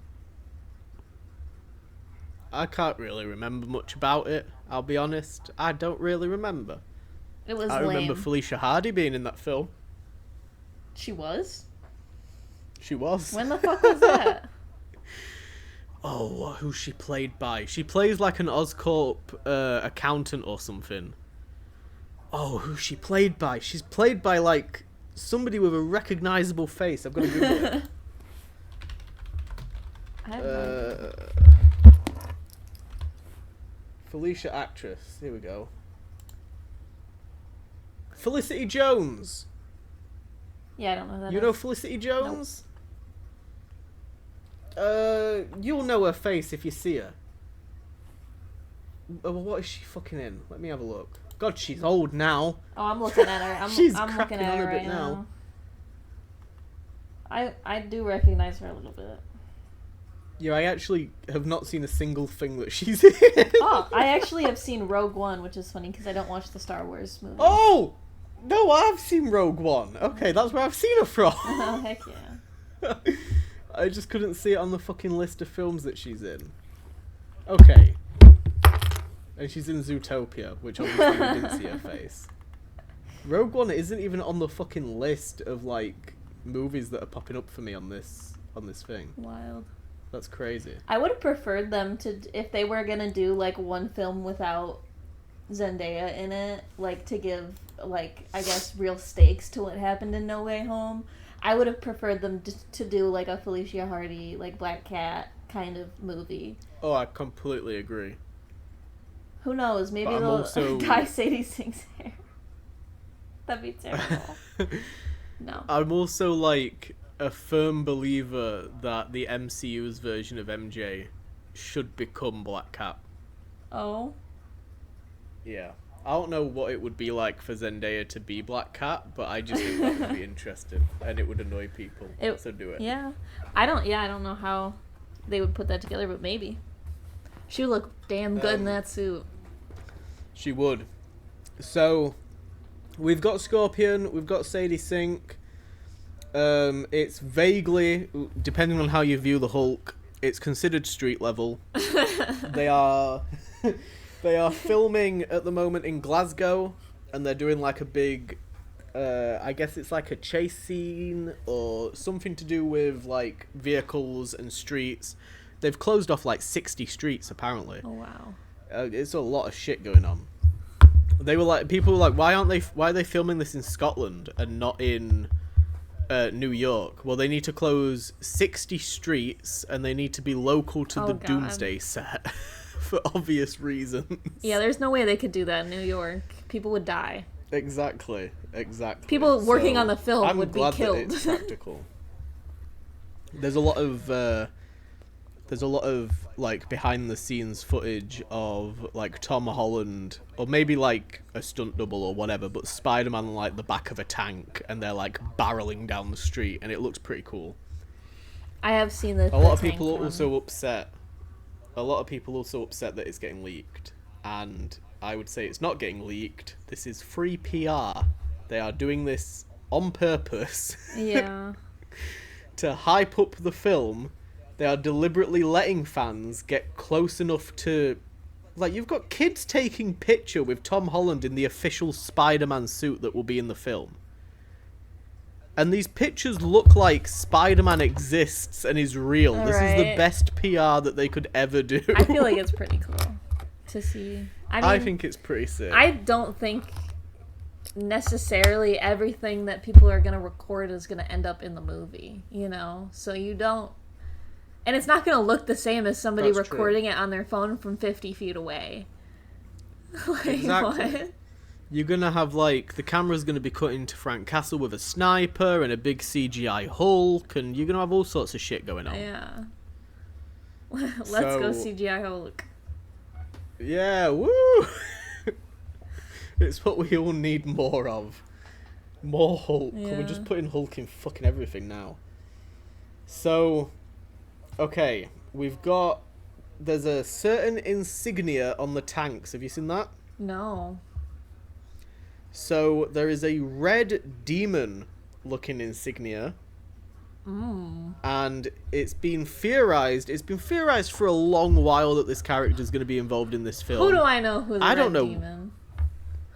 I can't really remember much about it, I'll be honest. I don't really remember. It was I lame. remember Felicia Hardy being in that film. She was? She was. When the fuck was that? Oh, who's she played by? She plays like an Oscorp accountant or something. Oh, who's she played by? She's played by like somebody with a recognizable face. I've got to Google it. I have no idea. Felicia actress. Here we go. Felicity Jones. Yeah, I don't know that. You know Felicity Jones? You'll know her face if you see her. What is she fucking in? Let me have a look. God, she's old now. Oh, I'm looking at her. She's I'm looking cracking at on her a bit right now. I do recognize her a little bit. Yeah, I actually have not seen a single thing that she's in. Oh, I actually have seen Rogue One, which is funny because I don't watch the Star Wars movie. Oh! No, I've seen Rogue One. Okay, that's where I've seen her from. Oh, heck yeah. I just couldn't see it on the fucking list of films that she's in. Okay. And she's in Zootopia, which obviously we didn't see her face. Rogue One isn't even on the fucking list of, like, movies that are popping up for me on this thing. Wild. That's crazy. I would have preferred them to, if they were gonna do like one film without Zendaya in it, like to give like I guess real stakes to what happened in No Way Home. I would have preferred them to do like a Felicia Hardy, like Black Cat kind of movie. Oh, I completely agree. Who knows? Maybe But I'm they'll also- dye Sadie Sink's hair. That'd be terrible. No. I'm also like a firm believer that the MCU's version of MJ should become Black Cat. Oh. Yeah. I don't know what it would be like for Zendaya to be Black Cat, but I just think that would be interesting and it would annoy people. So do it. Yeah. I don't know how they would put that together, but maybe. She would look damn good in that suit. She would. So, we've got Scorpion, we've got Sadie Sink. It's vaguely, depending on how you view the Hulk, it's considered street level. They are filming at the moment in Glasgow, and they're doing like a big, I guess it's like a chase scene or something to do with like vehicles and streets. They've closed off like 60 streets apparently. Oh wow. It's a lot of shit going on. They were like, people were like, why are they filming this in Scotland and not in New York? Well, they need to close 60 streets and they need to be local to the God. Doomsday set for obvious reasons. Yeah, there's no way they could do that in New York. People would die. Exactly. People working on the film I'm would be glad killed. that it's practical. There's a lot of like behind the scenes footage of like Tom Holland or maybe like a stunt double or whatever, but Spider-Man on like the back of a tank and they're like barreling down the street and it looks pretty cool. I have seen the A lot of tank people are one. also upset. A lot of people also upset that it's getting leaked, and I would say it's not getting leaked. This is free PR. They are doing this on purpose. Yeah. To hype up the film. They are deliberately letting fans get close enough to... Like, you've got kids taking picture with Tom Holland in the official Spider-Man suit that will be in the film. And these pictures look like Spider-Man exists and is real. This is the Right. best PR that they could ever do. I feel like it's pretty cool to see. I think it's pretty sick. I don't think necessarily everything that people are going to record is going to end up in the movie, you know? So you don't... And it's not going to look the same as somebody That's true. recording it on their phone from 50 feet away. Like, Exactly. what? You're gonna have like the camera's gonna be cut into Frank Castle with a sniper and a big CGI Hulk, and you're gonna have all sorts of shit going on. Yeah. Let's go CGI Hulk. Yeah, woo! It's what we all need more of. More Hulk. Yeah. We're just putting Hulk in fucking everything now. So, okay, there's a certain insignia on the tanks. Have you seen that? No. So, there is a red demon-looking insignia. And it's been theorized for a long while that this character is going to be involved in this film. Who do I know who's the red know. demon?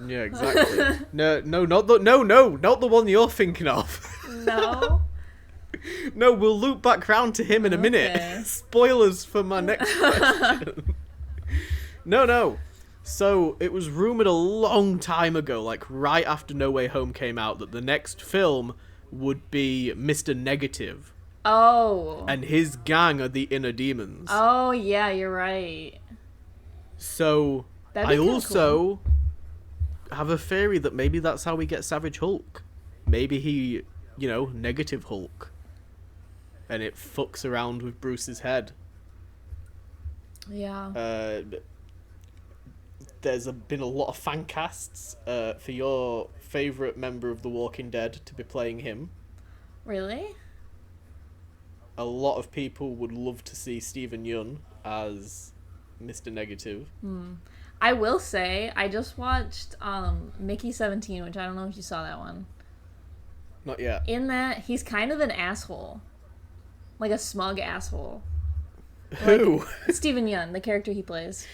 Yeah, exactly. No, not the one you're thinking of. No. No, we'll loop back round to him in a minute. Spoilers for my next question. No. So, it was rumored a long time ago, like right after No Way Home came out, that the next film would be Mr. Negative. Oh. And his gang are the Inner Demons. Oh, yeah, you're right. So, I also have a theory that maybe that's how we get Savage Hulk. Maybe he, Negative Hulk. And it fucks around with Bruce's head. Yeah. There's been a lot of fan casts for your favourite member of The Walking Dead to be playing him. Really? A lot of people would love to see Stephen Yeun as Mr. Negative. I will say, I just watched Mickey 17, which I don't know if you saw that one. Not yet. In that, he's kind of an asshole. Like a smug asshole. Who? Like, Stephen Yeun, the character he plays.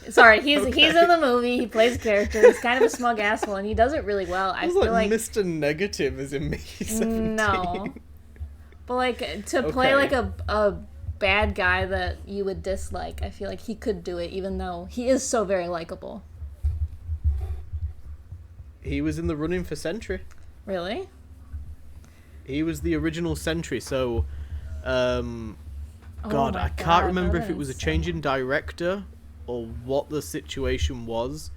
Sorry, he's in the movie. He plays a character. He's kind of a smug asshole, and he does it really well. I feel like Mr. Negative is in Mickey 17. No, but like to play like a bad guy that you would dislike, I feel like he could do it, even though he is so very likable. He was in the running for Sentry. Really? He was the original Sentry. So, God, I can't God, remember that if it was a is change in director or what the situation was.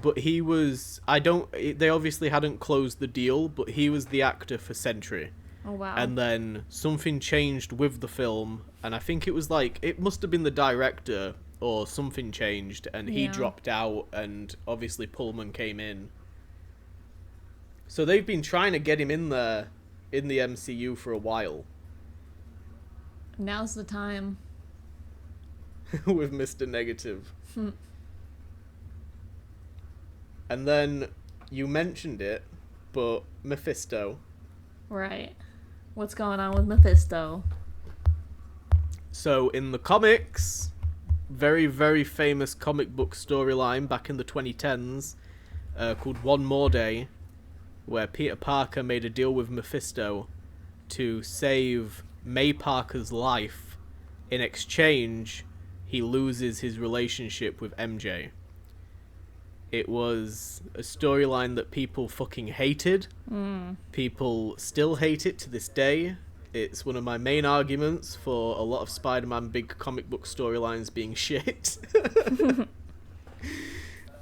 But he was... They obviously hadn't closed the deal, but he was the actor for Sentry. Oh, wow. And then something changed with the film, and I think it was like... It must have been the director, or something changed, and he dropped out, and obviously Pullman came in. So they've been trying to get him in there, in the MCU for a while. Now's the time. With Mr. Negative. And then you mentioned it, but Mephisto. Right. What's going on with Mephisto? So in the comics, very, very famous comic book storyline back in the 2010s called One More Day, where Peter Parker made a deal with Mephisto to save May Parker's life. In exchange, he loses his relationship with MJ. It was a storyline that people fucking hated. People still hate it to this day. It's one of my main arguments for a lot of Spider-Man big comic book storylines being shit.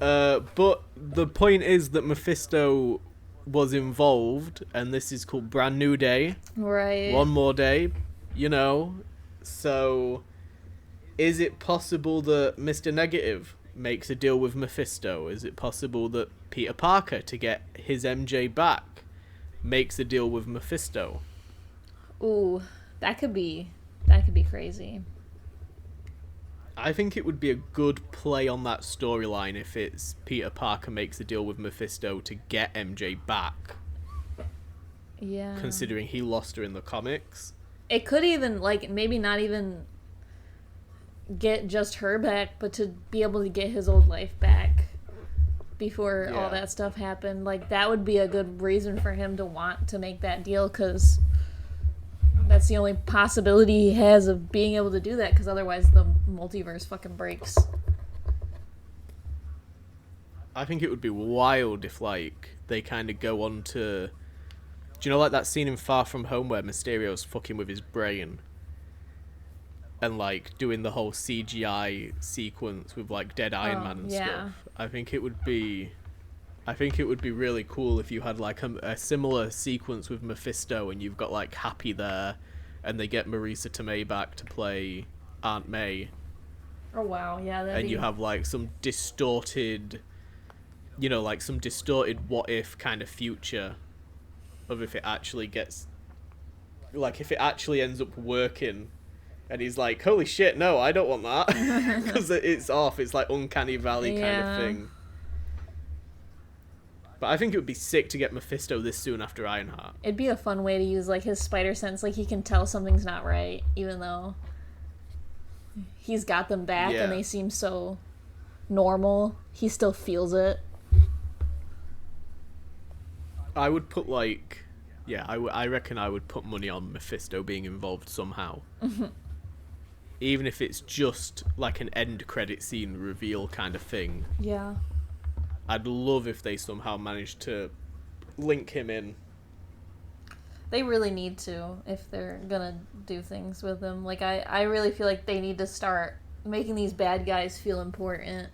But the point is that Mephisto was involved, and this is called Brand New Day. Right. One More Day, So, is it possible that Mr. Negative makes a deal with Mephisto? Is it possible that Peter Parker, to get his MJ back, makes a deal with Mephisto? Ooh, that could be crazy. I think it would be a good play on that storyline if it's Peter Parker makes a deal with Mephisto to get MJ back. Yeah. Considering he lost her in the comics. It could even, maybe not even get just her back, but to be able to get his old life back before all that stuff happened. That would be a good reason for him to want to make that deal, because that's the only possibility he has of being able to do that, because otherwise the multiverse fucking breaks. I think it would be wild if, they kind of go on to... Do you know, that scene in Far From Home where Mysterio's fucking with his brain? and like doing the whole CGI sequence with like dead Iron Man and stuff. I think it would be really cool if you had like a similar sequence with Mephisto, and you've got like Happy there, and they get Marisa Tomei back to play Aunt May. Oh wow, yeah. And you have like some distorted, like some distorted what if kind of future of if it actually gets, like if it actually ends up working. And he's like, holy shit, no, I don't want that. Because it's off. It's like Uncanny Valley kind of thing. But I think it would be sick to get Mephisto this soon after Ironheart. It'd be a fun way to use like his spider sense. Like he can tell something's not right, even though he's got them back and they seem so normal. He still feels it. I would put like... Yeah, I reckon I would put money on Mephisto being involved somehow. Even if it's just like an end credit scene reveal kind of thing. Yeah. I'd love if they somehow managed to link him in. They really need to if they're gonna do things with him. Like, I really feel like they need to start making these bad guys feel important.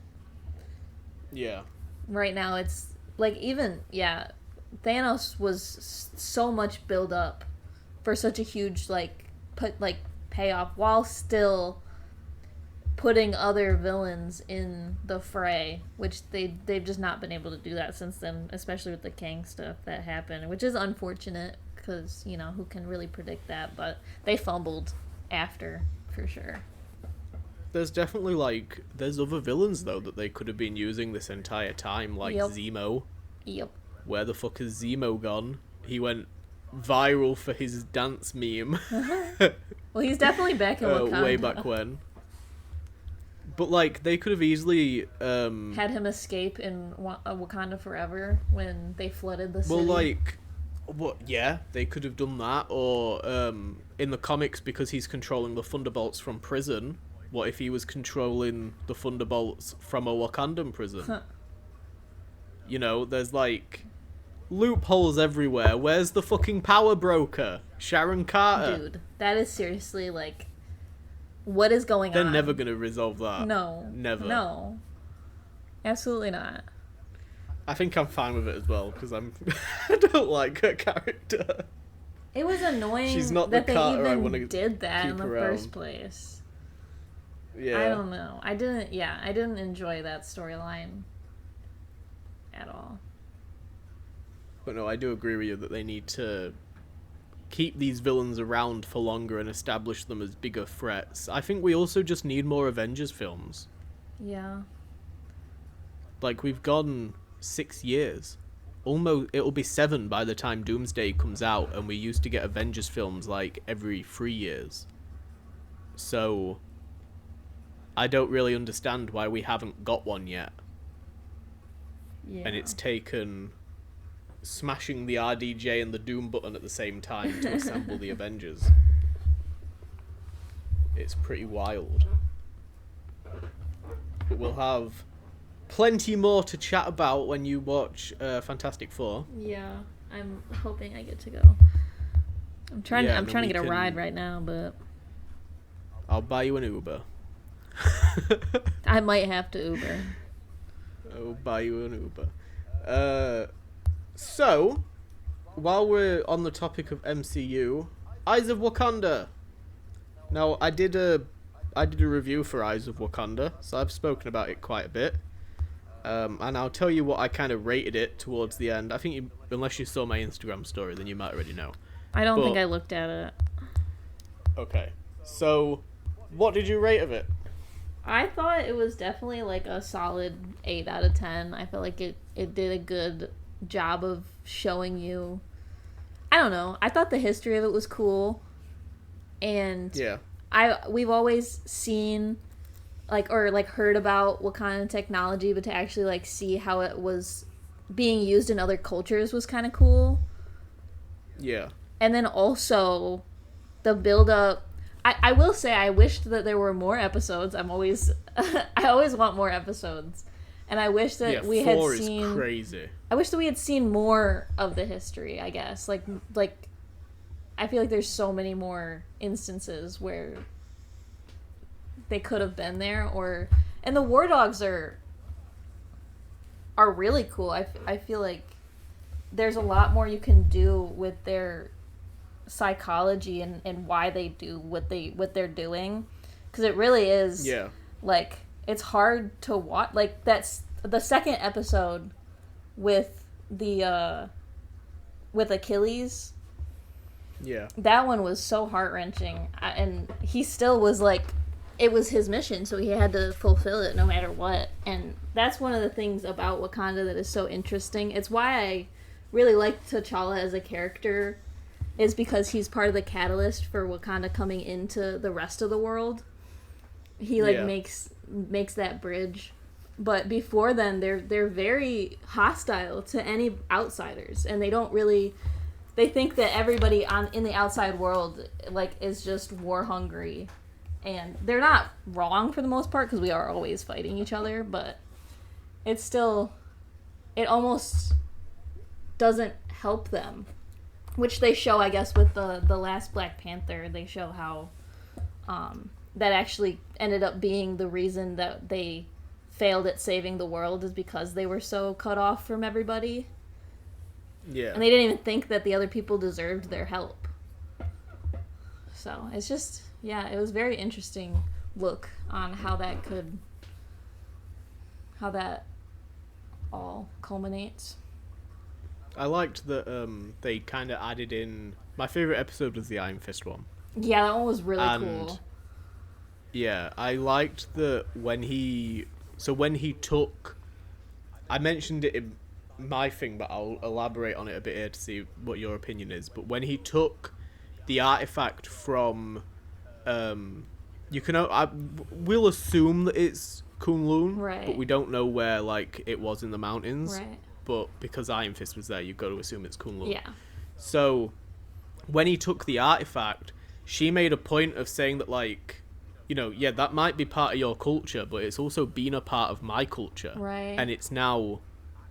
Yeah. Right now it's, like, even, Thanos was so much build up for such a huge, payoff while still putting other villains in the fray, which they've just not been able to do that since then, especially with the Kang stuff that happened, which is unfortunate because, who can really predict that, but they fumbled after, for sure. There's definitely, there's other villains, though, that they could have been using this entire time, like Zemo. Yep. Where the fuck has Zemo gone? He went viral for his dance meme. Well, he's definitely back in Wakanda. Way back when. But, they could have easily... had him escape in Wakanda Forever when they flooded the city. Well, yeah, they could have done that. Or, in the comics, because he's controlling the Thunderbolts from prison, what if he was controlling the Thunderbolts from a Wakandan prison? There's, loopholes everywhere. Where's the fucking power broker? Sharon Carter. Dude, that is seriously, what is going on? They're never going to resolve that. No. Never. No. Absolutely not. I think I'm fine with it as well, because I don't like her character. It was annoying She's not that the they Carter I even wanna did that in the keep first place. Yeah. I don't know. I didn't enjoy that storyline at all. But no, I do agree with you that they need to keep these villains around for longer and establish them as bigger threats. I think we also just need more Avengers films. Yeah. We've gone 6 years. Almost, it'll be 7 by the time Doomsday comes out, and we used to get Avengers films every 3 years. So, I don't really understand why we haven't got one yet. Yeah. And it's taken smashing the RDJ and the Doom button at the same time to assemble the Avengers. It's pretty wild. But we'll have plenty more to chat about when you watch Fantastic Four. Yeah, I'm hoping I get to go. I'm trying to get a ride right now, but I'll buy you an Uber. I might have to Uber. I'll buy you an Uber. So, while we're on the topic of MCU, Eyes of Wakanda. Now, I did a review for Eyes of Wakanda, so I've spoken about it quite a bit. And I'll tell you what I kind of rated it towards the end. I think unless you saw my Instagram story, then you might already know. I don't think I looked at it. Okay. So, what did you rate of it? I thought it was definitely a solid 8 out of 10. I felt like it did a good job of showing you, I don't know, I thought the history of it was cool, and we've always seen heard about Wakanda technology, but to actually see how it was being used in other cultures was kind of cool. Yeah. And then also the build up, I will say I wished that there were more episodes. I always want more episodes. And I wish that we had seen... 4 is crazy. I wish that we had seen more of the history, I guess. I feel like there's so many more instances where they could have been there, or and the war dogs are really cool. I feel like there's a lot more you can do with their psychology and why they do what they're doing, because it really is like it's hard to watch. Like that's the second episode with the with Achilles. Yeah, that one was so heart-wrenching, and he still was like, it was his mission, so he had to fulfill it no matter what. And that's one of the things about Wakanda that is so interesting. It's why I really like T'Challa as a character, is because he's part of the catalyst for Wakanda coming into the rest of the world. He makes that bridge. But before then, they're very hostile to any outsiders, and they don't really. They think that everybody in the outside world like is just war hungry, and they're not wrong for the most part because we are always fighting each other. But it's still, it almost doesn't help them, which they show, I guess, with the last Black Panther. They show how that actually ended up being the reason that they failed at saving the world, is because they were so cut off from everybody. Yeah. And they didn't even think that the other people deserved their help. So it's just, it was very interesting look on how that all culminates. I liked that they kind of added in. My favorite episode was the Iron Fist one. Yeah, that one was really cool. Yeah, I liked that when he took. I mentioned it in my thing, but I'll elaborate on it a bit here to see what your opinion is. But when he took the artifact from, we'll assume that it's Kunlun, right? But we don't know where it was in the mountains, right? But because Iron Fist was there, you've got to assume it's Kunlun. Yeah. So when he took the artifact, she made a point of saying that that might be part of your culture, but it's also been a part of my culture, right? And it's now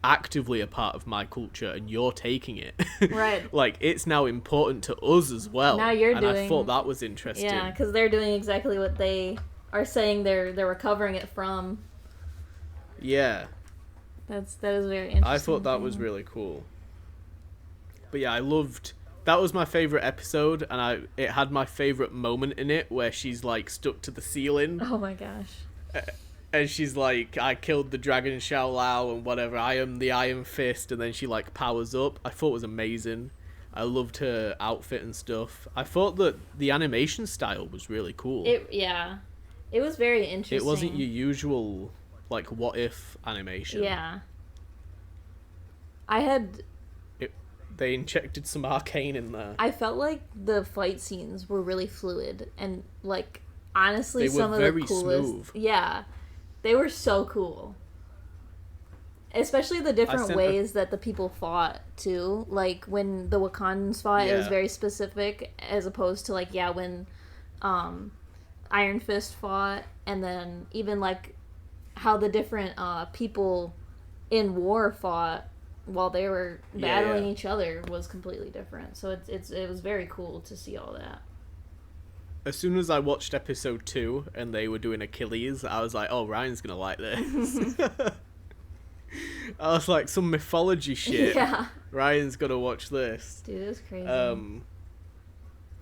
actively a part of my culture, and you're taking it, right? It's now important to us as well. Now you're doing. I thought that was interesting. Yeah, because they're doing exactly what they are saying they're recovering it from. Yeah, that is very interesting. I thought that was really cool. But yeah, that was my favorite episode, and it had my favorite moment in it where she's stuck to the ceiling. Oh my gosh. And she's like, I killed the dragon Shao Lao and whatever, I am the Iron Fist, and then she powers up. I thought it was amazing. I loved her outfit and stuff. I thought that the animation style was really cool. It was very interesting. It wasn't your usual what if animation. Yeah. They injected some arcane in there. I felt like the fight scenes were really fluid and honestly they some were of very the coolest. Smooth. Yeah. They were so cool. Especially the different ways that the people fought too. When the Wakandans fought, it was very specific, as opposed to when Iron Fist fought, and then even how the different people in war fought while they were battling each other was completely different. So it was very cool to see all that. As soon as I watched episode 2 and they were doing Achilles, I was like, oh, Ryan's gonna like this. I was like, some mythology shit. Yeah. Ryan's gonna watch this. Dude, it was crazy.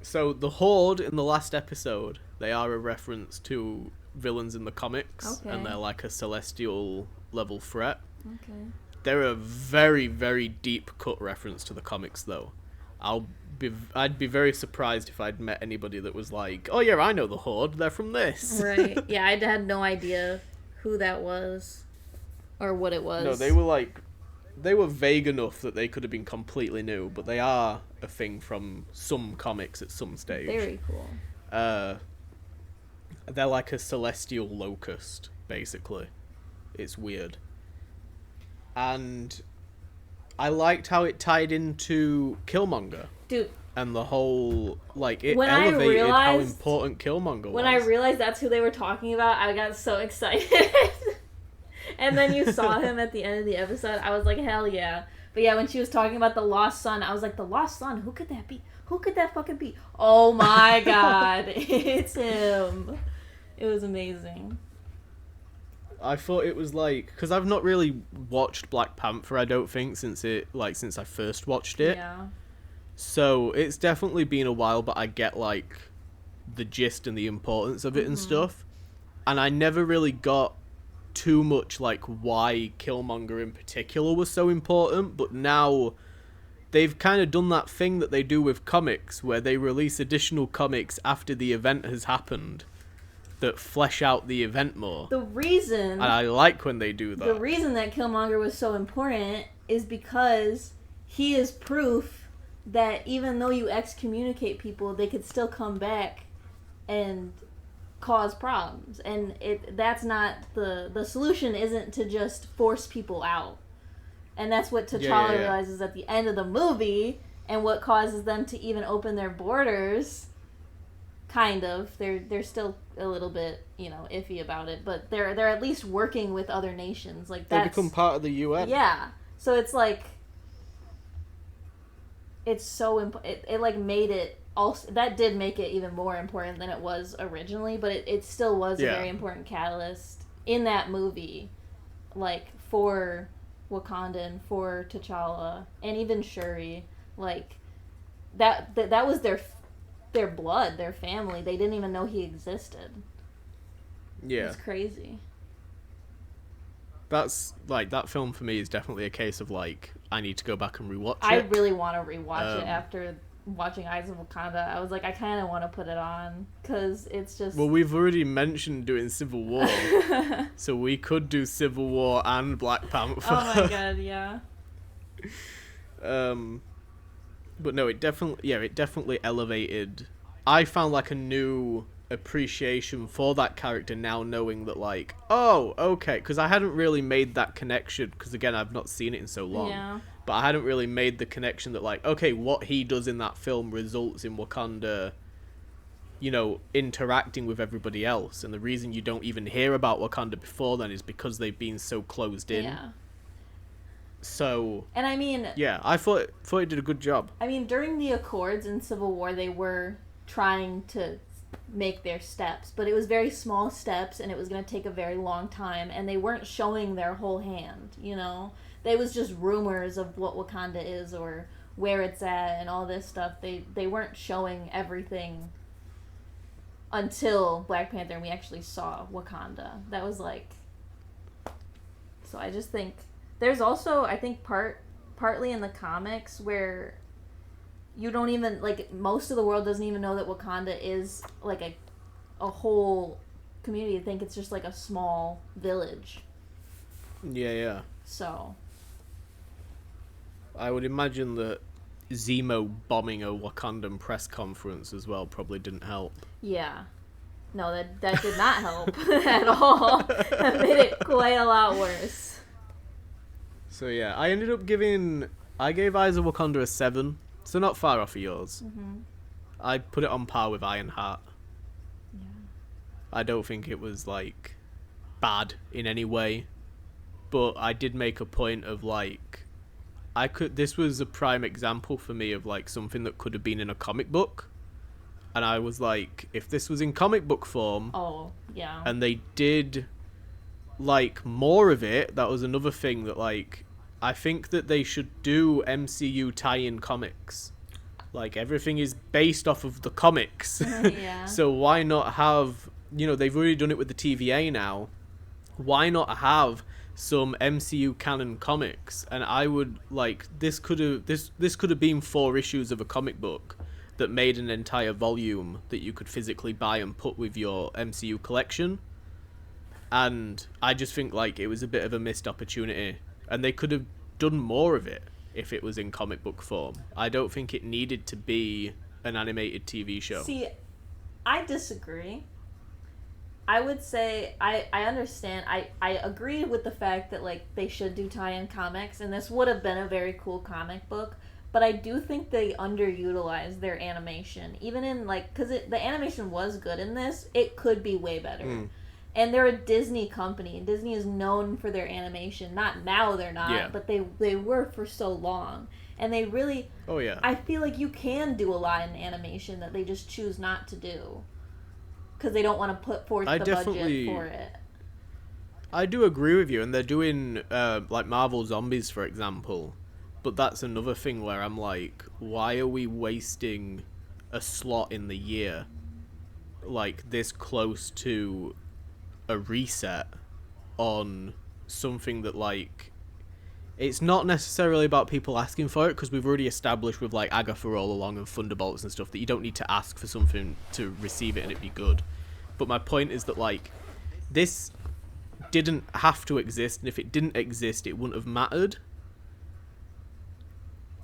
So the Horde in the last episode, they are a reference to villains in the comics, and they're a celestial level threat. Okay. They're a very, very deep cut reference to the comics, though. I'd be very surprised if I'd met anybody that was like, oh yeah, I know the Horde, they're from this. Right. Yeah, I had no idea who that was or what it was. No, they were vague enough that they could have been completely new, but they are a thing from some comics at some stage. Very cool. They're like a celestial locust, basically. It's weird. And I liked how it tied into Killmonger. Dude. And the whole, it elevated how important Killmonger was. When I realized that's who they were talking about, I got so excited. And then you saw him at the end of the episode, I was like, hell yeah. But yeah, when she was talking about the Lost Son, I was like, the Lost Son? Who could that be? Who could that fucking be? Oh my god, it's him. It was amazing. I thought it was like, because I've not really watched Black Panther, I don't think, since I first watched it. Yeah. So it's definitely been a while, but I get like the gist and the importance of it and stuff. And I never really got too much like why Killmonger in particular was so important, but now they've kind of done that thing that they do with comics where they release additional comics after the event has happened that flesh out the event more. The reason... And I like when they do that. The reason that Killmonger was so important is because he is proof that even though you excommunicate people, they could still come back and cause problems. And that's not... The solution isn't to just force people out. And that's what T'Challa realizes at the end of the movie, and what causes them to even open their borders. Kind of. They're still a little bit, iffy about it, but they're at least working with other nations. Like they become part of the UN. Yeah. So it's like it's so it like made it also, that did make it even more important than it was originally, but it still was a very important catalyst in that movie, like for Wakanda and for T'Challa and even Shuri. Like that was their blood, their family. They didn't even know he existed. Yeah. It's crazy. That's, like, that film for me is definitely a case of, like, I need to go back and rewatch it. I really want to rewatch it after watching Eyes of Wakanda. I was like, I kind of want to put it on, because it's just... Well, we've already mentioned doing Civil War, so we could do Civil War and Black Panther. Oh my god, yeah. But no, it definitely elevated. I found like a new appreciation for that character now, knowing that like, oh, okay, because I hadn't really made that connection, because again, I've not seen it in so long. Yeah. But I hadn't really made the connection that like, okay, what he does in that film results in Wakanda, interacting with everybody else, and the reason you don't even hear about Wakanda before then is because they've been so closed in. Yeah. So, and I mean, yeah, I thought it did a good job. I mean, during the Accords in Civil War, they were trying to make their steps, but it was very small steps, and it was going to take a very long time, and they weren't showing their whole hand, It was just rumors of what Wakanda is or where it's at and all this stuff. They weren't showing everything until Black Panther, and we actually saw Wakanda. That was like... So I just think... There's also, I think, partly in the comics where you don't even, like, most of the world doesn't even know that Wakanda is, like, a whole community. I think it's just, like, a small village. Yeah. So. I would imagine that Zemo bombing a Wakandan press conference as well probably didn't help. Yeah. No, that did not help at all. That made it quite a lot worse. So yeah, I gave Eyes of Wakanda a 7, so not far off of yours. Mm-hmm. I put it on par with Ironheart. Yeah. I don't think it was, like, bad in any way, but I did make a point of, like, this was a prime example for me of, like, something that could have been in a comic book, and I was like, if this was in comic book form... Oh, yeah. And they did... like more of it, that was another thing that like I think that they should do MCU tie-in comics. Like everything is based off of the comics. Yeah. So why not have, they've already done it with the TVA now. Why not have some MCU canon comics? And I would like this could have been 4 issues of a comic book that made an entire volume that you could physically buy and put with your MCU collection. And I just think, like, it was a bit of a missed opportunity. And they could have done more of it if it was in comic book form. I don't think it needed to be an animated TV show. See, I disagree. I would say, I understand. I agree with the fact that, like, they should do tie-in comics. And this would have been a very cool comic book. But I do think they underutilized their animation. Even in, like, because the animation was good in this, it could be way better. And they're a Disney company, and Disney is known for their animation. Not now, they're not, but they were for so long. And they really... Oh, yeah. I feel like you can do a lot in animation that they just choose not to do. because they don't want to put forth the budget for it. I do agree with you, and they're doing like Marvel Zombies, for example. But that's another thing where I'm like, why are we wasting a slot in the year like this close to a reset on something that, like, it's not necessarily about people asking for it, because we've already established with like Agatha all along and Thunderbolts and stuff that you don't need to ask for something to receive it and it be good. But my point is that, like, this didn't have to exist, and if it didn't exist it wouldn't have mattered.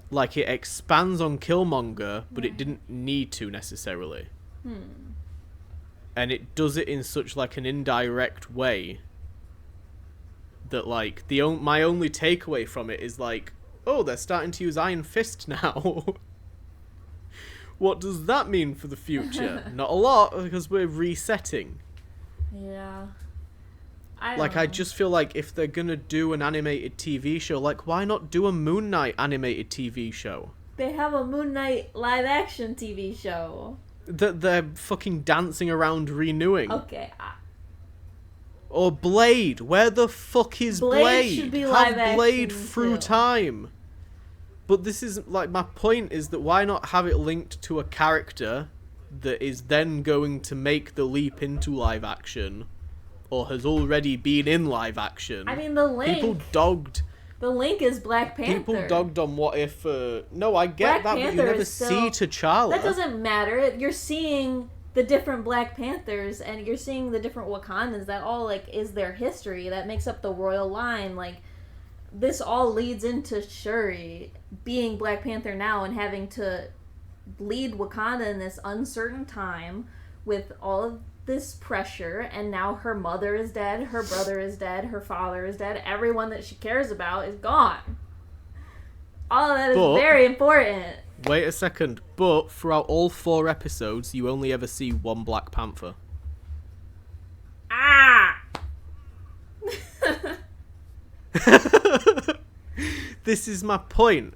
Like, it expands on Killmonger, but it didn't need to necessarily. And it does it in such like an indirect way that, like, my only takeaway from it is like, oh, they're starting to use Iron Fist now. What does that mean for the future? Not a lot, because we're resetting. Yeah. I just feel like if they're gonna do an animated TV show, like, why not do a Moon Knight animated TV show? They have a Moon Knight live action TV show that they're fucking dancing around renewing. Okay. Or Blade. Where the fuck is Blade? Blade should be live have Blade action through too. time. But this is, like, my point is that why not have it linked to a character that is then going to make the leap into live action, or has already been in live action? I mean, the link. The link is Black Panther. People dogged on What If. No, I get Black that, Panther but you never is still, see T'Challa. That doesn't matter. You're seeing the different Black Panthers, and you're seeing the different Wakandans. That all, like, is their history. That makes up the royal line. Like, this all leads into Shuri being Black Panther now and having to lead Wakanda in this uncertain time with all of this pressure, and now her mother is dead, her brother is dead, her father is dead, everyone that she cares about is gone. All of that is very important. Wait a second, but throughout all 4 episodes, you only ever see one Black Panther. Ah! This is my point.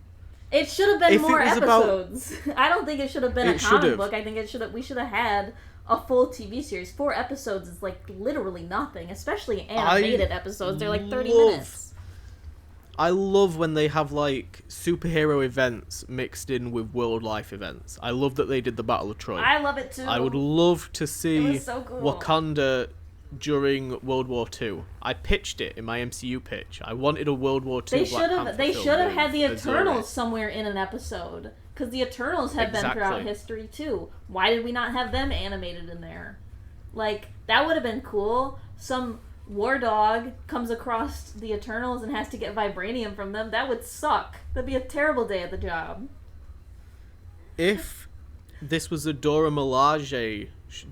It should have been more episodes. I don't think it should have been a comic book. I think we should have had a full TV series. 4 episodes is like literally nothing, especially animated episodes. They're like 30 minutes. I love when they have like superhero events mixed in with world life events. I love that they did the Battle of Troy. I love it too. I would love to see so cool. Wakanda during World War II. I pitched it in my MCU pitch. I wanted a World War II Black Panther film. They should have had the Eternals somewhere in an episode. Because the Eternals have been throughout history too. Why did we not have them animated in there? Like, that would have been cool. Some war dog comes across the Eternals and has to get vibranium from them. That would suck. That'd be a terrible day at the job. If this was a Dora Milaje show. I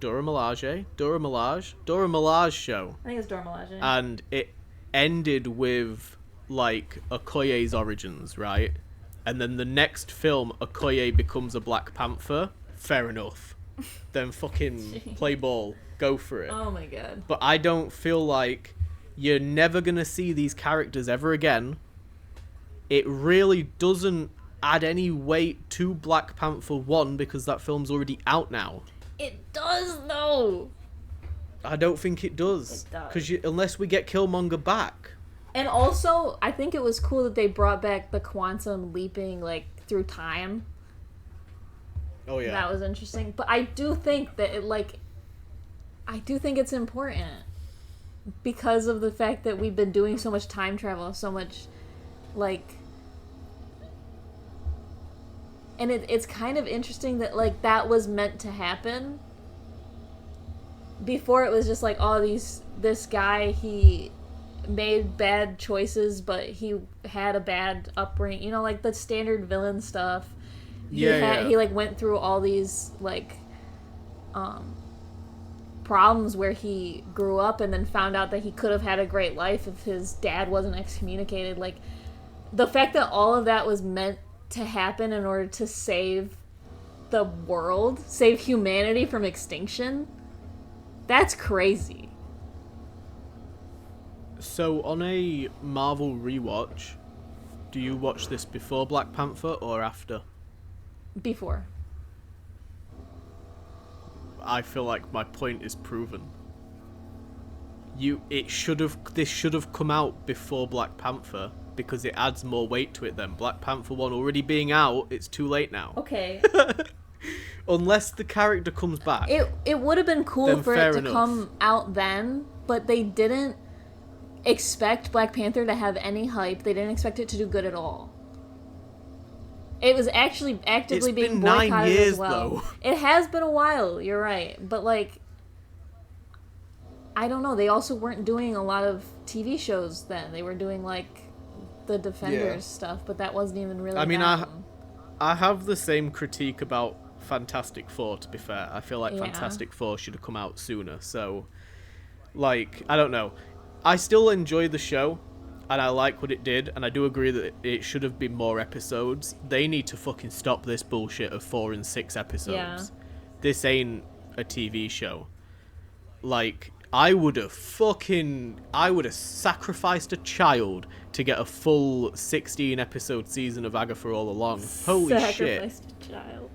think it's Dora Milaje. And it ended with, like, Okoye's origins, right? And then the next film, Okoye becomes a Black Panther. Fair enough. Then fucking play ball. Go for it. Oh my god. But I don't feel like you're never going to see these characters ever again. It really doesn't add any weight to Black Panther 1 because that film's already out now. It does, though. I don't think it does. It does. Because unless we get Killmonger back. And also, I think it was cool that they brought back the quantum leaping, like, through time. Oh, yeah. That was interesting. But I do think that I do think it's important. Because of the fact that we've been doing so much time travel, so much, like... And it's kind of interesting that, like, that was meant to happen. Before it was just like, oh, this guy, he made bad choices, but he had a bad upbringing. You know, like the standard villain stuff. He like went through all these like problems where he grew up and then found out that he could have had a great life if his dad wasn't excommunicated. Like, the fact that all of that was meant to happen in order to save the world, save humanity from extinction, that's crazy. So, on a Marvel rewatch, do you watch this before Black Panther or after? Before. I feel like my point is proven. This should have come out before Black Panther, because it adds more weight to it then. Black Panther 1 already being out, it's too late now. Okay. Unless the character comes back. It would have been cool for it to enough. come out then, but they didn't expect Black Panther to have any hype. They didn't expect it to do good at all. It was actually actively being boycotted 9 years, as well. though. It has been a while, you're right. But, like, I don't know. They also weren't doing a lot of TV shows then. They were doing, like, the Defenders stuff, but that wasn't even really I mean, them. I have the same critique about Fantastic Four, to be fair. I feel like Fantastic Four should have come out sooner. So, like, I don't know. I still enjoy the show, and I like what it did, and I do agree that it should have been more episodes. They need to fucking stop this bullshit of 4 and 6 episodes. Yeah. This ain't a TV show. Like, I would have sacrificed a child to get a full 16-episode season of Agatha All Along. Holy shit. Sacrificed a child.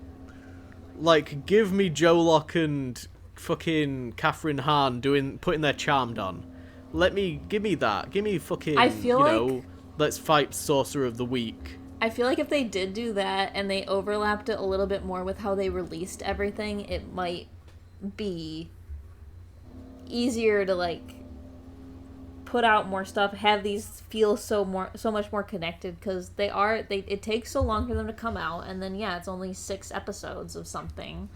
Like, give me Joe Locke and fucking Catherine Hahn putting their charm on. Give me that. Give me fucking, I feel like, let's fight Sorcerer of the Week. I feel like if they did do that and they overlapped it a little bit more with how they released everything, it might be easier to, like, put out more stuff, have these feel so much more connected, because it takes so long for them to come out, and then it's only 6 episodes of something,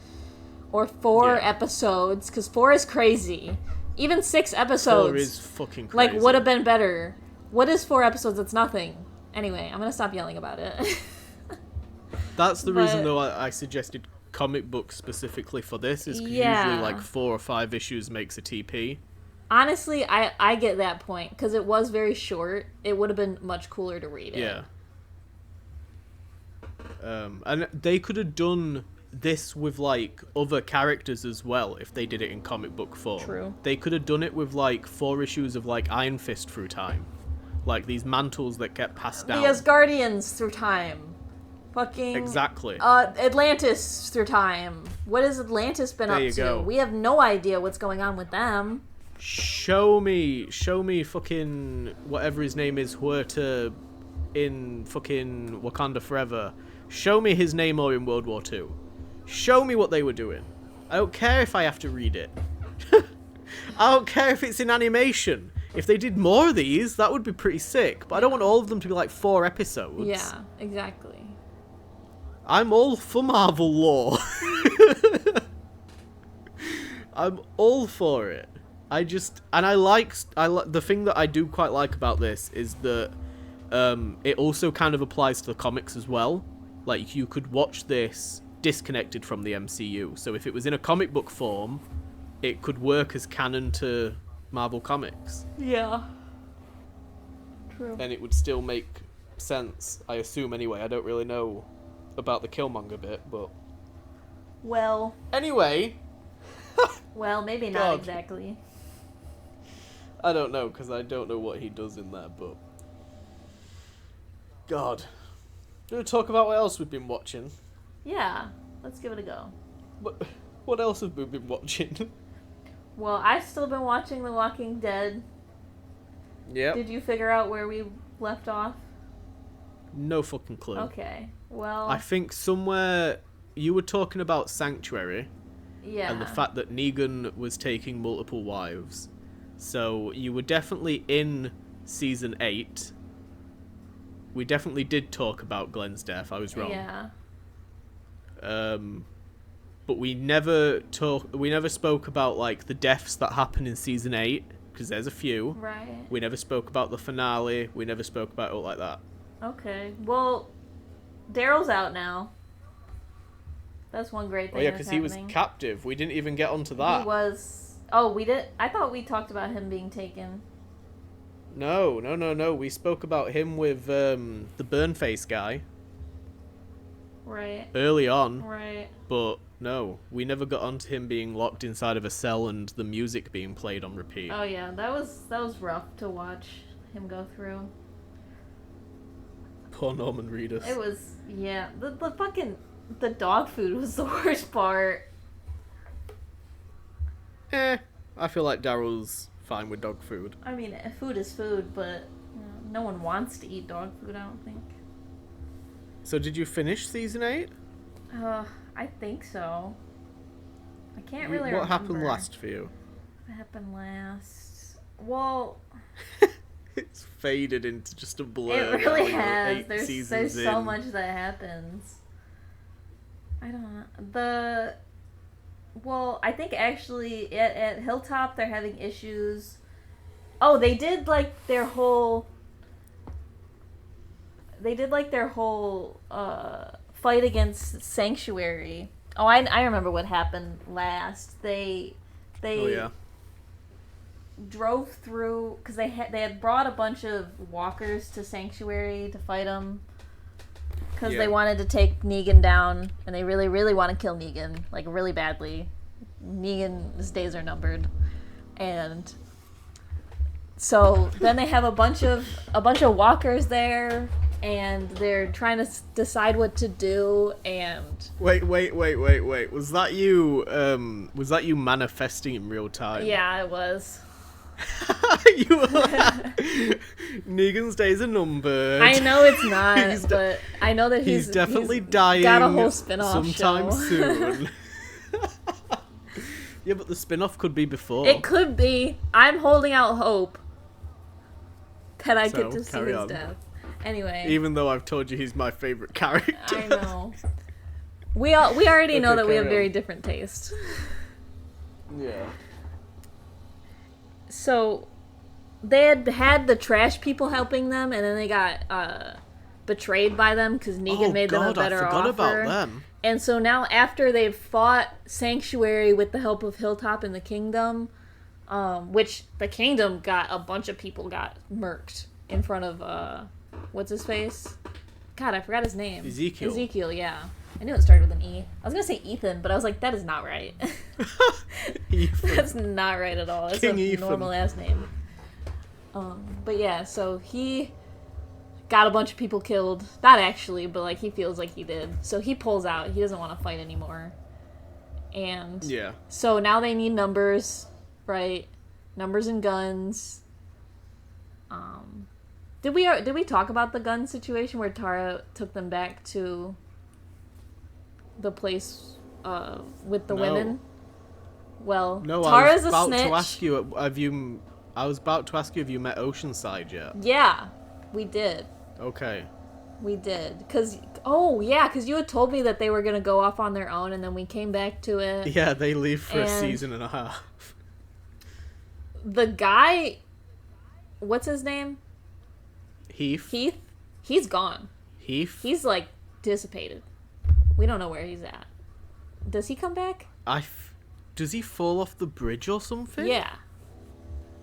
or 4 episodes, because 4 is crazy. Even 6 episodes 4 is fucking crazy. like would have been better. What is 4 episodes? It's nothing. Anyway, I'm gonna stop yelling about it. That's the reason though I suggested comic books specifically for this, is because usually like 4 or 5 issues makes a TP. Honestly, I get that point, because it was very short. It would have been much cooler to read it. Yeah. And they could have done this with, like, other characters as well if they did it in comic book form. True. They could have done it with, like, 4 issues of, like, Iron Fist through time. Like, these mantles that get passed down. The Asgardians through time. Fucking... Exactly. Atlantis through time. What has Atlantis been up to? Go. We have no idea what's going on with them. Show me fucking whatever his name is, Huerta in fucking Wakanda Forever. Show me his name or in World War II. Show me what they were doing. I don't care if I have to read it. I don't care if it's in animation. If they did more of these, that would be pretty sick. But I don't want all of them to be like 4 episodes. Yeah, exactly. I'm all for Marvel lore. I'm all for it. The thing that I do quite like about this is that it also kind of applies to the comics as well. Like, you could watch this disconnected from the MCU. So if it was in a comic book form, it could work as canon to Marvel Comics. Yeah. True. And it would still make sense, I assume anyway. I don't really know about the Killmonger bit, but... Well... Anyway... Well, maybe not God. exactly. I don't know, because I don't know what he does in there, but... God. Do you want to talk about what else we've been watching? Yeah, let's give it a go. What else have we been watching? Well, I've still been watching The Walking Dead. Yep. Did you figure out where we left off? No fucking clue. Okay, well... I think somewhere... You were talking about Sanctuary. Yeah. And the fact that Negan was taking multiple wives. So, you were definitely in Season 8. We definitely did talk about Glenn's death. I was wrong. Yeah. But we never spoke about, like, the deaths that happen in Season 8, because there's a few. Right. We never spoke about the finale. We never spoke about it like that. Okay. Well, Daryl's out now. That's one great thing. Oh yeah, because he was captive. We didn't even get onto that. He was... Oh, we did... I thought we talked about him being taken. No. We spoke about him with the Burnface guy. Right. Early on. Right. But no, we never got onto him being locked inside of a cell and the music being played on repeat. Oh yeah, that was rough to watch him go through. Poor Norman Reedus. It was... Yeah. The fucking... The dog food was the worst part. I feel like Daryl's fine with dog food. I mean, food is food, but no one wants to eat dog food, I don't think. So did you finish season 8? I think so. I can't really remember. What happened last for you? What happened last? Well... It's faded into just a blur. It really now, has. There's so much that happens. I don't know. Well, I think actually at Hilltop they're having issues. Oh, they did like their whole fight against Sanctuary. Oh, I remember what happened last. They Oh yeah. drove through because they had brought a bunch of walkers to Sanctuary to fight them because they wanted to take Negan down, and they really, really want to kill Negan, like really badly. Negan's days are numbered, and so then they have a bunch of walkers there, and they're trying to decide what to do. And wait. Was that you? Was that you manifesting in real time? Yeah, it was. You Negan's days are numbered. I know it's not, but I know that he's definitely dying. Got a whole spin-off sometime show. soon. Yeah, but the spin-off could be before. It could be. I'm holding out hope that I get to see his death. Anyway. Even though I've told you he's my favorite character. I know. We already know that we have very different taste. Yeah. So, they had the trash people helping them, and then they got betrayed by them because Negan made them a better offer. I forgot about them. And so now, after they've fought Sanctuary with the help of Hilltop and the Kingdom, which the Kingdom got a bunch of people got murked in front of what's his face? God, I forgot his name. Ezekiel, yeah. I knew it started with an E. I was gonna say Ethan, but I was like, that is not right. That's not right at all. It's King a Ethan. Normal ass name. But yeah, so he got a bunch of people killed. Not actually, but like he feels like he did. So he pulls out. He doesn't want to fight anymore. And yeah. So now they need numbers, right? Numbers and guns. Did we talk about the gun situation where Tara took them back to the place with the women? Well, no, Tara's I was about a snitch. to ask you, I was about to ask you, have you met Oceanside yet? Yeah, we did. Okay. We did. Because you had told me that they were going to go off on their own, and then we came back to it. Yeah, they leave for a season and a half. The guy, what's his name? Heath? He's gone. Heath? He's, like, dissipated. We don't know where he's at. Does he come back? Does he fall off the bridge or something? Yeah.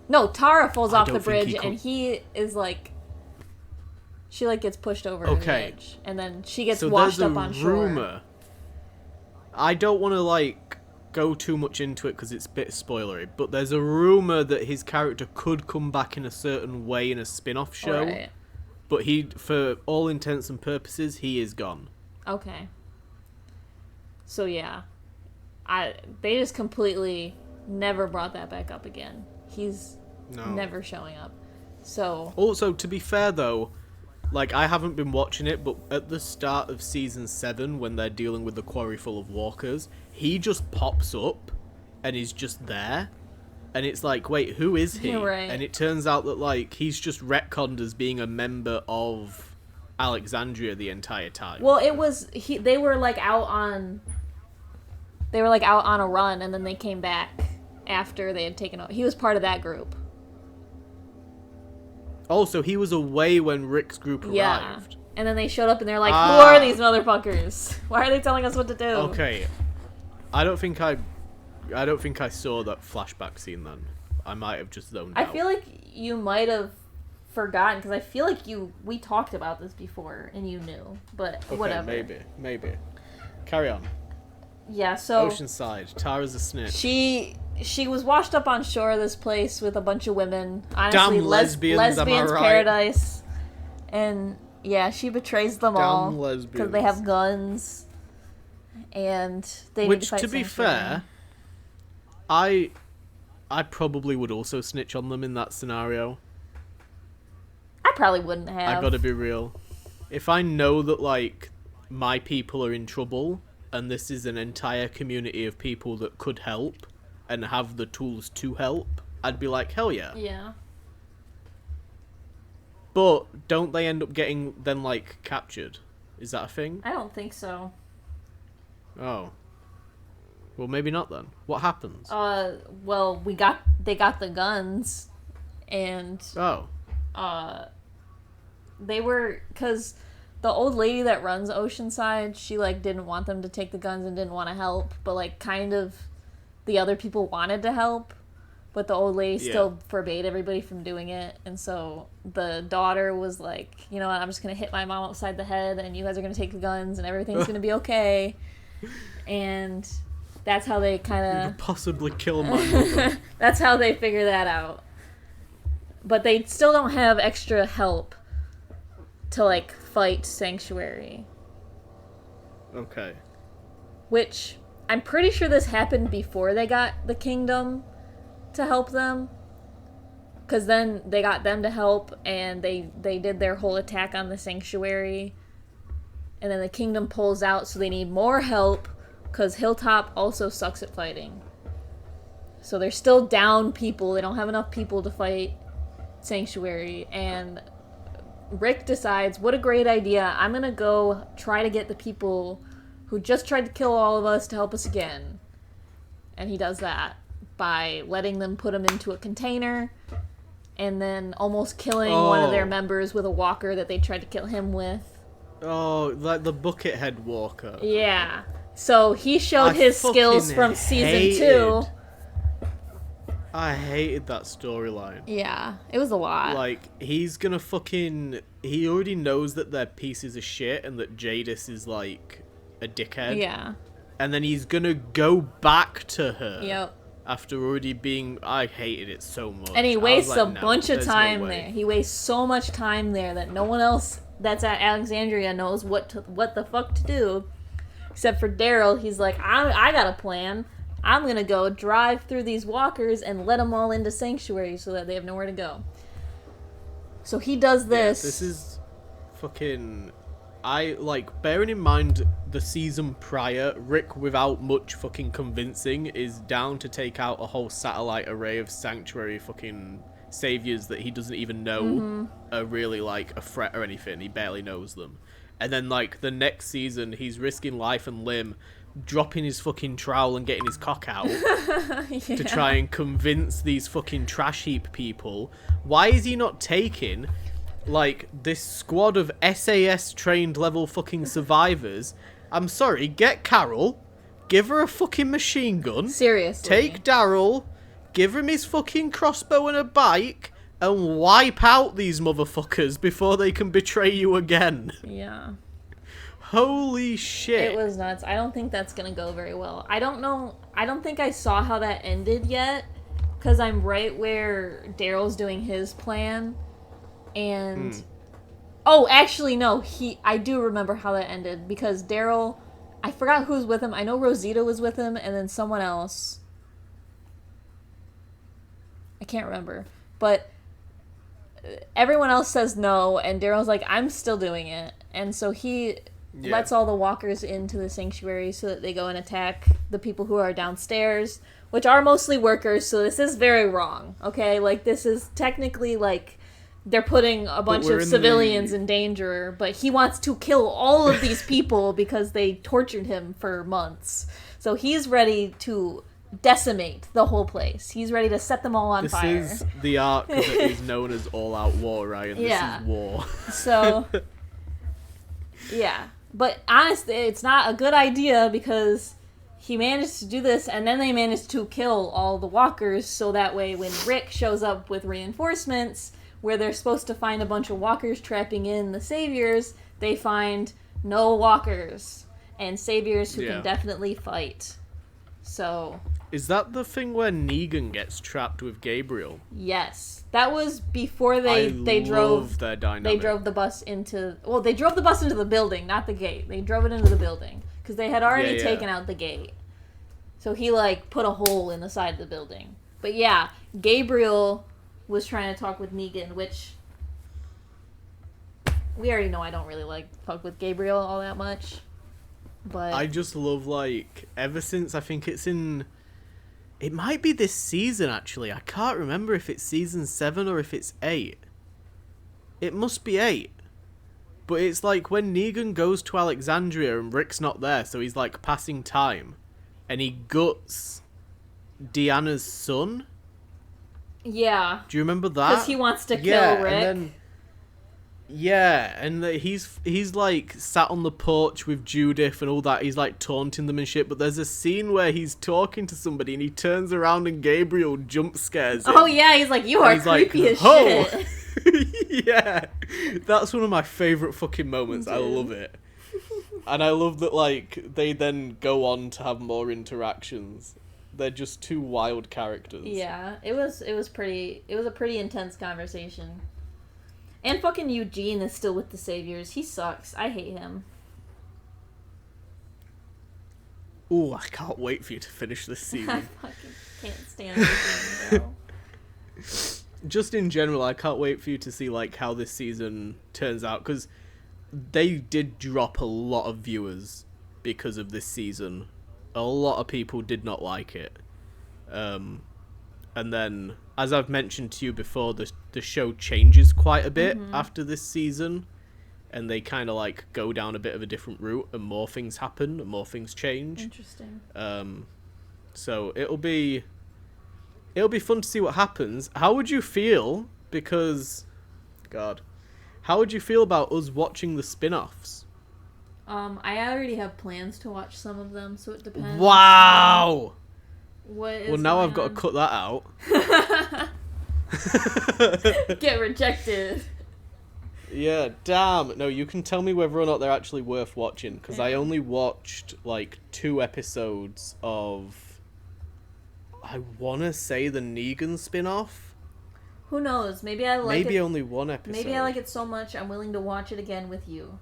No, Tara falls off the bridge, and he is, like... She, like, gets pushed over the edge. And then she gets washed up on shore. Rumor. I don't want to, like, go too much into it because it's a bit spoilery, but there's a rumor that his character could come back in a certain way in a spin-off show. Right. But for all intents and purposes, he is gone. Okay. So, yeah. They just completely never brought that back up again. He's never showing up. So... Also, to be fair, though, like, I haven't been watching it, but at the start of Season 7, when they're dealing with the quarry full of walkers, he just pops up and is just there. And it's like, wait, who is he? Right. And it turns out that, like, he's just retconned as being a member of Alexandria the entire time. Well, it was... They were, like, out on a run, and then they came back after they had taken over. He was part of that group. Also, he was away when Rick's group arrived. Yeah. And then they showed up and they're like, who are these motherfuckers? Why are they telling us what to do? Okay. I don't think I saw that flashback scene then. I might have just zoned out. I feel like you might have forgotten, because I feel like we talked about this before and you knew, but whatever. Maybe. Carry on. Yeah, so... Oceanside. Tara's a snitch. She was washed up on shore of this place with a bunch of women. Honestly, damn lesbians, am I right? Paradise. And, yeah, she betrays them all. Damn lesbians. Because they have guns. And they need to fight to be Sanctuary. fair, I I probably would also snitch on them in that scenario. I probably wouldn't have. I gotta be real. If I know that, like, my people are in trouble, and this is an entire community of people that could help, and have the tools to help, I'd be like, hell yeah. Yeah. But don't they end up getting, then, like, captured? Is that a thing? I don't think so. Oh. Well, maybe not then. What happens? Well, they got the guns, and Oh. they were, because the old lady that runs Oceanside, she, like, didn't want them to take the guns and didn't want to help, but, like, kind of the other people wanted to help, but the old lady still forbade everybody from doing it, and so the daughter was like, you know what, I'm just gonna hit my mom upside the head, and you guys are gonna take the guns, and everything's gonna be okay, and that's how they kind of... Possibly kill my mother. That's how they figure that out. But they still don't have extra help to, like, fight Sanctuary. Okay. Which, I'm pretty sure this happened before they got the kingdom to help them. Because then they got them to help, and they did their whole attack on the Sanctuary. And then the kingdom pulls out, so they need more help, because Hilltop also sucks at fighting. So they're still down people. They don't have enough people to fight Sanctuary. And Rick decides, what a great idea. I'm going to go try to get the people who just tried to kill all of us to help us again. And he does that by letting them put him into a container and then almost killing one of their members with a walker that they tried to kill him with. Oh, like the Buckethead Walker. Yeah. So he showed his skills from season 2. I hated that storyline. Yeah, it was a lot. Like, he's gonna fucking... He already knows that they're pieces of shit and that Jadis is, like, a dickhead. Yeah. And then he's gonna go back to her. Yep. After already being... I hated it so much. And he wastes like, a bunch of time there. He wastes so much time there that no one else that's at Alexandria knows what the fuck to do. Except for Daryl, he's like, I got a plan. I'm gonna go drive through these walkers and let them all into Sanctuary so that they have nowhere to go. So he does this. Yeah, this is fucking... bearing in mind the season prior, Rick, without much fucking convincing, is down to take out a whole satellite array of Sanctuary fucking saviors that he doesn't even know are really, like, a threat or anything. He barely knows them. And then, like, the next season, he's risking life and limb, dropping his fucking trowel and getting his cock out to try and convince these fucking trash heap people. Why is he not taking, like, this squad of SAS trained level fucking survivors? I'm sorry, get Carol, give her a fucking machine gun. Seriously. Take Daryl, give him his fucking crossbow and a bike, and wipe out these motherfuckers before they can betray you again. Yeah. Holy shit. It was nuts. I don't think that's gonna go very well. I don't know. I don't think I saw how that ended yet, because I'm right where Daryl's doing his plan. And... Oh, actually, no. I do remember how that ended, because Daryl... I forgot who was with him. I know Rosita was with him, and then someone else. I can't remember. But everyone else says no, and Daryl's like, I'm still doing it. And so he... lets all the walkers into the Sanctuary so that they go and attack the people who are downstairs, which are mostly workers, so this is very wrong, okay? Like, this is technically, like, they're putting a bunch of civilians in danger, but he wants to kill all of these people because they tortured him for months. So he's ready to decimate the whole place. He's ready to set them all on fire. This is the arc that is known as all-out war, right? And this is war. So... yeah. But honestly, it's not a good idea because he managed to do this and then they managed to kill all the walkers so that way when Rick shows up with reinforcements where they're supposed to find a bunch of walkers trapping in the saviors, they find no walkers and saviors who can definitely fight. So... Is that the thing where Negan gets trapped with Gabriel? Yes. That was before they drove their dynamic. They drove the bus into... Well, they drove the bus into the building, not the gate. They drove it into the building. Because they had already taken out the gate. So he, like, put a hole in the side of the building. But yeah, Gabriel was trying to talk with Negan, which we already know I don't really fuck with Gabriel all that much. But I just love, like, ever since I think it's in... It might be this season, actually. I can't remember if it's season 7 or if it's 8. It must be 8. But it's like when Negan goes to Alexandria and Rick's not there, so he's, like, passing time. And he guts Deanna's son. yeah, Do you remember that? because he wants to kill Rick. And then... Yeah, and he's like sat on the porch with Judith and all that. He's like taunting them and shit. But there's a scene where he's talking to somebody and he turns around and Gabriel jump scares him. Oh yeah, he's like, you are he's creepy like, as "Oh." shit. Yeah, that's one of my favorite fucking moments. I love it, and I love that like they then go on to have more interactions. They're just two wild characters. Yeah, it was a pretty intense conversation. And fucking Eugene is still with the Saviors. He sucks. I hate him. Ooh, I can't wait for you to finish this I season. fucking can't stand Eugene, bro. Just in general, I can't wait for you to see like how this season turns out, because they did drop a lot of viewers because of this season. A lot of people did not like it. And then, as I've mentioned to you before, the show changes quite a bit after this season, and they kind of like go down a bit of a different route, and more things happen, and more things change. Interesting. So it'll be fun to see what happens. How would you feel? Because, God, how would you feel about us watching the spin-offs? I already have plans to watch some of them, so it depends. Wow. What is Well, now going I've got on? to cut that out. Get rejected. Yeah, damn. No, you can tell me whether or not they're actually worth watching, because I Yeah. only watched, like, 2 episodes of, I want to say, the Negan spin-off. Who knows? Maybe I like Maybe it. only 1 episode. Maybe I like it so much I'm willing to watch it again with you.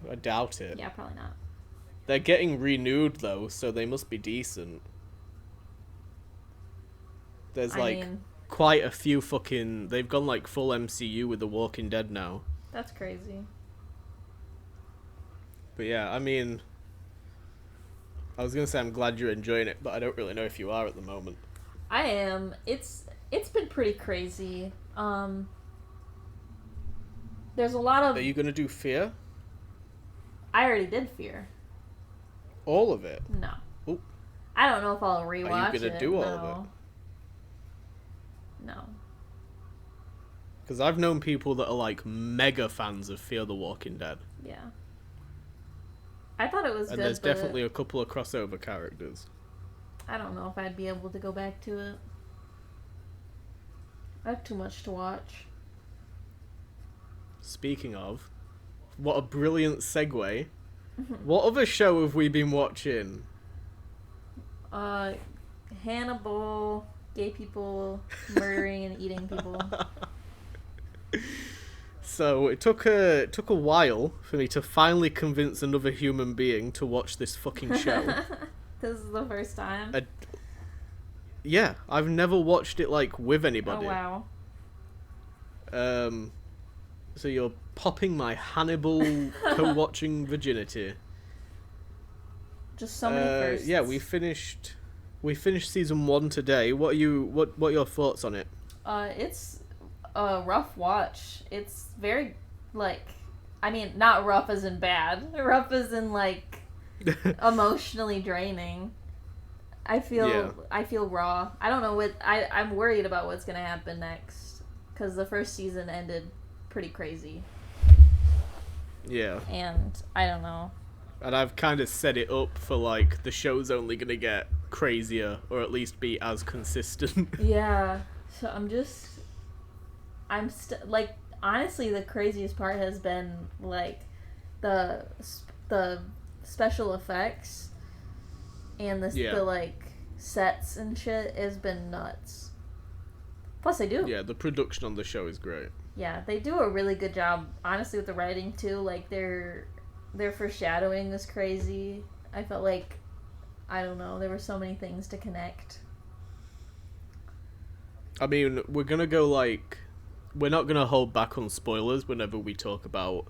I doubt it. Yeah, probably not. They're getting renewed, though, so they must be decent. There's, I like, mean, quite a few fucking... They've gone, like, full MCU with The Walking Dead now. that's crazy. But yeah, I mean... I was going to say I'm glad you're enjoying it, but I don't really know if you are at the moment. I am. It's been pretty crazy. There's a lot of... Are you going to do Fear? I already did Fear. All of it? No. Ooh. I don't know if I'll rewatch it. Are you going to do all of it? No. Because I've known people that are, like, mega fans of Fear the Walking Dead. Yeah. I thought it was And good, there's but definitely a couple of crossover characters. I don't know if I'd be able to go back to it. I have too much to watch. Speaking of, what a brilliant segue. What other show have we been watching? Hannibal, gay people murdering and eating people. So it took a while for me to finally convince another human being to watch this fucking show. This is the first time. Yeah, I've never watched it like with Oh anybody. wow. So you're popping my Hannibal co-watching virginity. Just so many firsts. Yeah, we finished season 1 today. What are your thoughts on it? It's a rough watch. It's very, like, I mean, not rough as in bad. Rough as in, like, emotionally draining. I feel raw. I don't know what... I'm worried about what's going to happen next. Because the first season ended pretty crazy. Yeah. And I don't know. And I've kind of set it up for, like, the show's only going to get crazier, or at least be as consistent. Yeah. So like, honestly, the craziest part has been, like, the special effects and the, like, sets and shit has been nuts. Plus, they do. Yeah, the production on the show is great. Yeah, they do a really good job, honestly, with the writing, too. Like, their foreshadowing was crazy. I felt like, I don't know, there were so many things to connect. I mean, we're gonna go like, we're not gonna hold back on spoilers whenever we talk about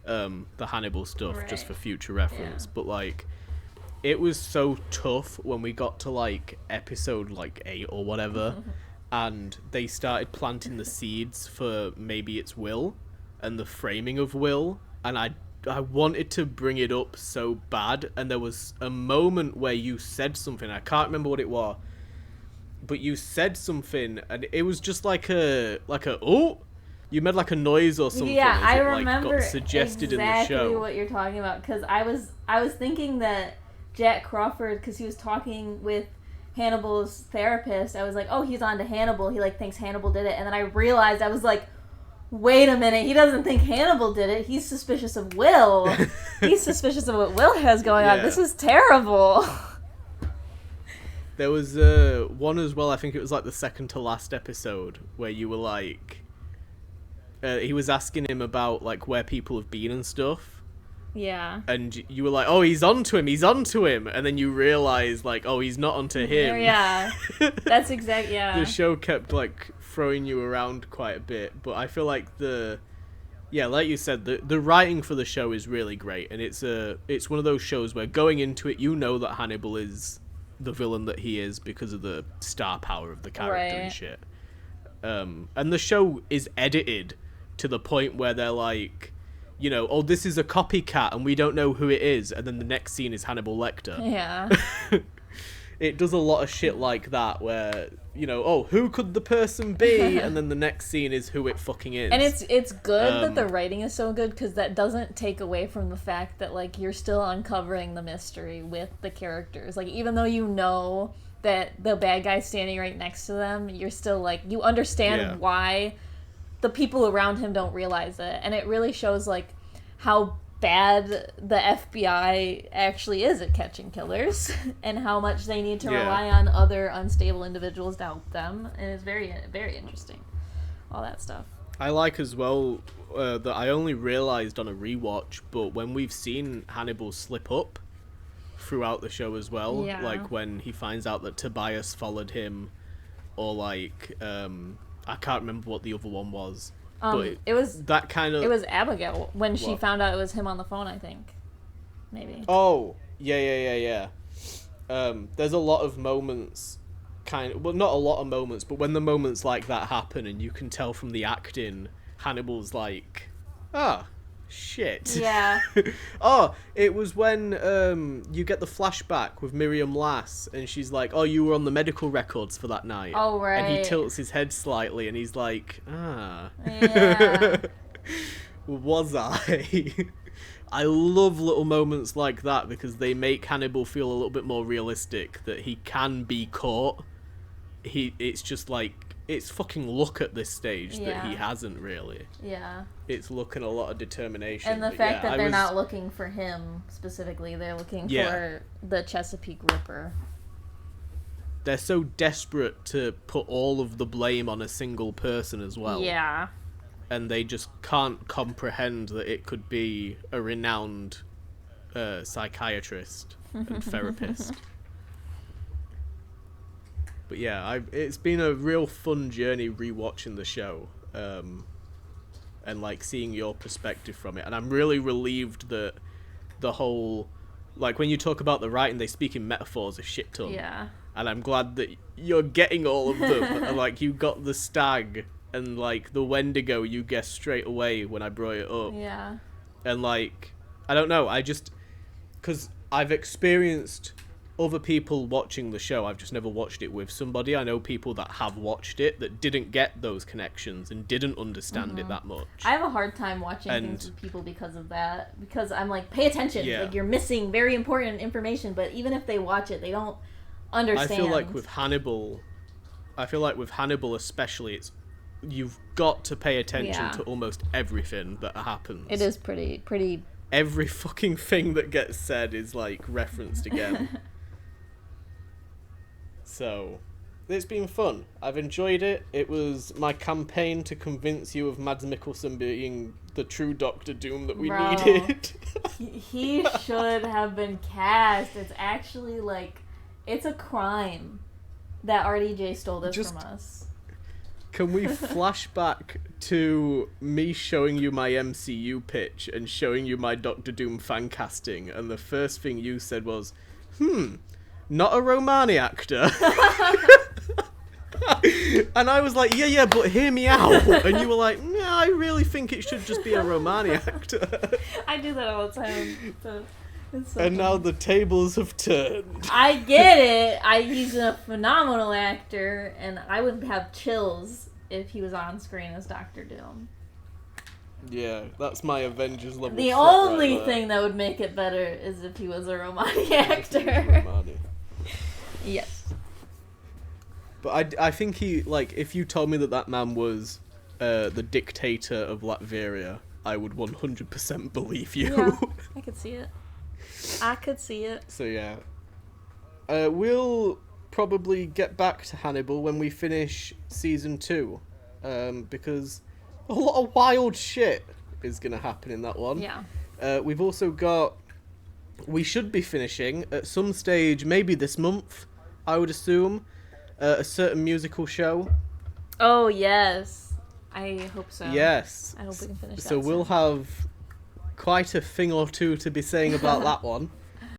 the Hannibal stuff, just for future reference. Yeah. But like, it was so tough when we got to like episode like 8 or whatever, and they started planting the seeds for maybe it's Will and the framing of Will, and I wanted to bring it up so bad, and there was a moment where you said something, I can't remember what it was, but you said something, and it was just like a oh, you made like a noise or something. Yeah, I remember remember got suggested exactly in the show. what you're talking about, because I was thinking that Jack Crawford, because he was talking with Hannibal's therapist, I was like, oh, he's on to Hannibal, he like thinks Hannibal did it, and then I realized, I was like, wait a minute, he doesn't think Hannibal did it, he's suspicious of Will. He's suspicious of what Will has going on. This is terrible. There was one as well, I think it was like the second to last episode, where you were like, he was asking him about like where people have been and stuff. Yeah. And you were like, oh, he's onto him. And then you realised like, oh, he's not onto him. Yeah. That's exactly, yeah. The show kept like throwing you around quite a bit, but I feel like like you said, the writing for the show is really great, and it's one of those shows where going into it, you know that Hannibal is the villain that he is because of the star power of the character and shit. And the show is edited to the point where they're like, you know, oh, this is a copycat and we don't know who it is, and then the next scene is Hannibal Lecter. Yeah. It does a lot of shit like that where, you know, oh, who could the person be? And then the next scene is who it fucking is. And it's good that the writing is so good, because that doesn't take away from the fact that, like, you're still uncovering the mystery with the characters. Like, even though you know that the bad guy's standing right next to them, you're still, like, you understand why the people around him don't realize it. And it really shows, like, how bad the FBI actually is at catching killers and how much they need to rely on other unstable individuals to help them. And it's very, very interesting, all that stuff. I like as well that I only realised on a rewatch, but when we've seen Hannibal slip up throughout the show as well, like when he finds out that Tobias followed him, or like, I can't remember what the other one was. But it was that kind of. It was Abigail when she found out it was him on the phone, I think. Maybe. Oh, yeah. There's a lot of moments, well, not a lot of moments, but when the moments like that happen, and you can tell from the acting, Hannibal's like, shit. Yeah. Oh, it was when you get the flashback with Miriam Lass, and she's like, oh, you were on the medical records for that night. Oh, right. And he tilts his head slightly, and he's like, Yeah. Was I? I love little moments like that, because they make Hannibal feel a little bit more realistic, that he can be caught. It's just like, it's fucking luck at this stage that he hasn't really. Yeah. It's luck and a lot of determination. And the fact that they're not looking for him specifically, they're looking for the Chesapeake Ripper. They're so desperate to put all of the blame on a single person as well. Yeah. And they just can't comprehend that it could be a renowned psychiatrist and therapist. But yeah, it's been a real fun journey rewatching the show, and like seeing your perspective from it. And I'm really relieved that the whole, like when you talk about the writing, they speak in metaphors a shit ton. Yeah. And I'm glad that you're getting all of them. And like you got the stag and like the Wendigo, you guessed straight away when I brought it up. Yeah. And like, I don't know, because I've experienced other people watching the show. I've just never watched it with somebody. I know people that have watched it that didn't get those connections and didn't understand it that much. I have a hard time watching things with people because of that. Because I'm like, pay attention. Yeah. Like, you're missing very important information. But even if they watch it, they don't understand. I feel like with Hannibal especially, you've got to pay attention to almost everything that happens. It is pretty. Every fucking thing that gets said is like referenced again. So, it's been fun. I've enjoyed it. It was my campaign to convince you of Mads Mikkelsen being the true Doctor Doom that we needed. He should have been cast. It's actually like, it's a crime that RDJ stole this from us. can we flash back to me showing you my MCU pitch and showing you my Doctor Doom fan casting, and the first thing you said was, not a Romani actor. And I was like, yeah, but hear me out. And you were like, no, I really think it should just be a Romani actor. I do that all the time. So it's so And funny. now the tables have turned. I get it. He's a phenomenal actor, and I would have chills if he was on screen as Doctor Doom. Yeah, that's my Avengers level. The threat only right thing that would make it better is if he was a Romani actor. Romani. Yes. But I think he, like, if you told me that man was the dictator of Latveria, I would 100% believe you. Yeah, I could see it. I could see it. So yeah. We'll probably get back to Hannibal when we finish season 2. Because a lot of wild shit is going to happen in that one. Yeah. We've also got... We should be finishing at some stage, maybe this month, I would assume, a certain musical show. Oh, yes. I hope so. Yes. I hope we can finish that So we'll soon. have quite a thing or two to be saying about that one.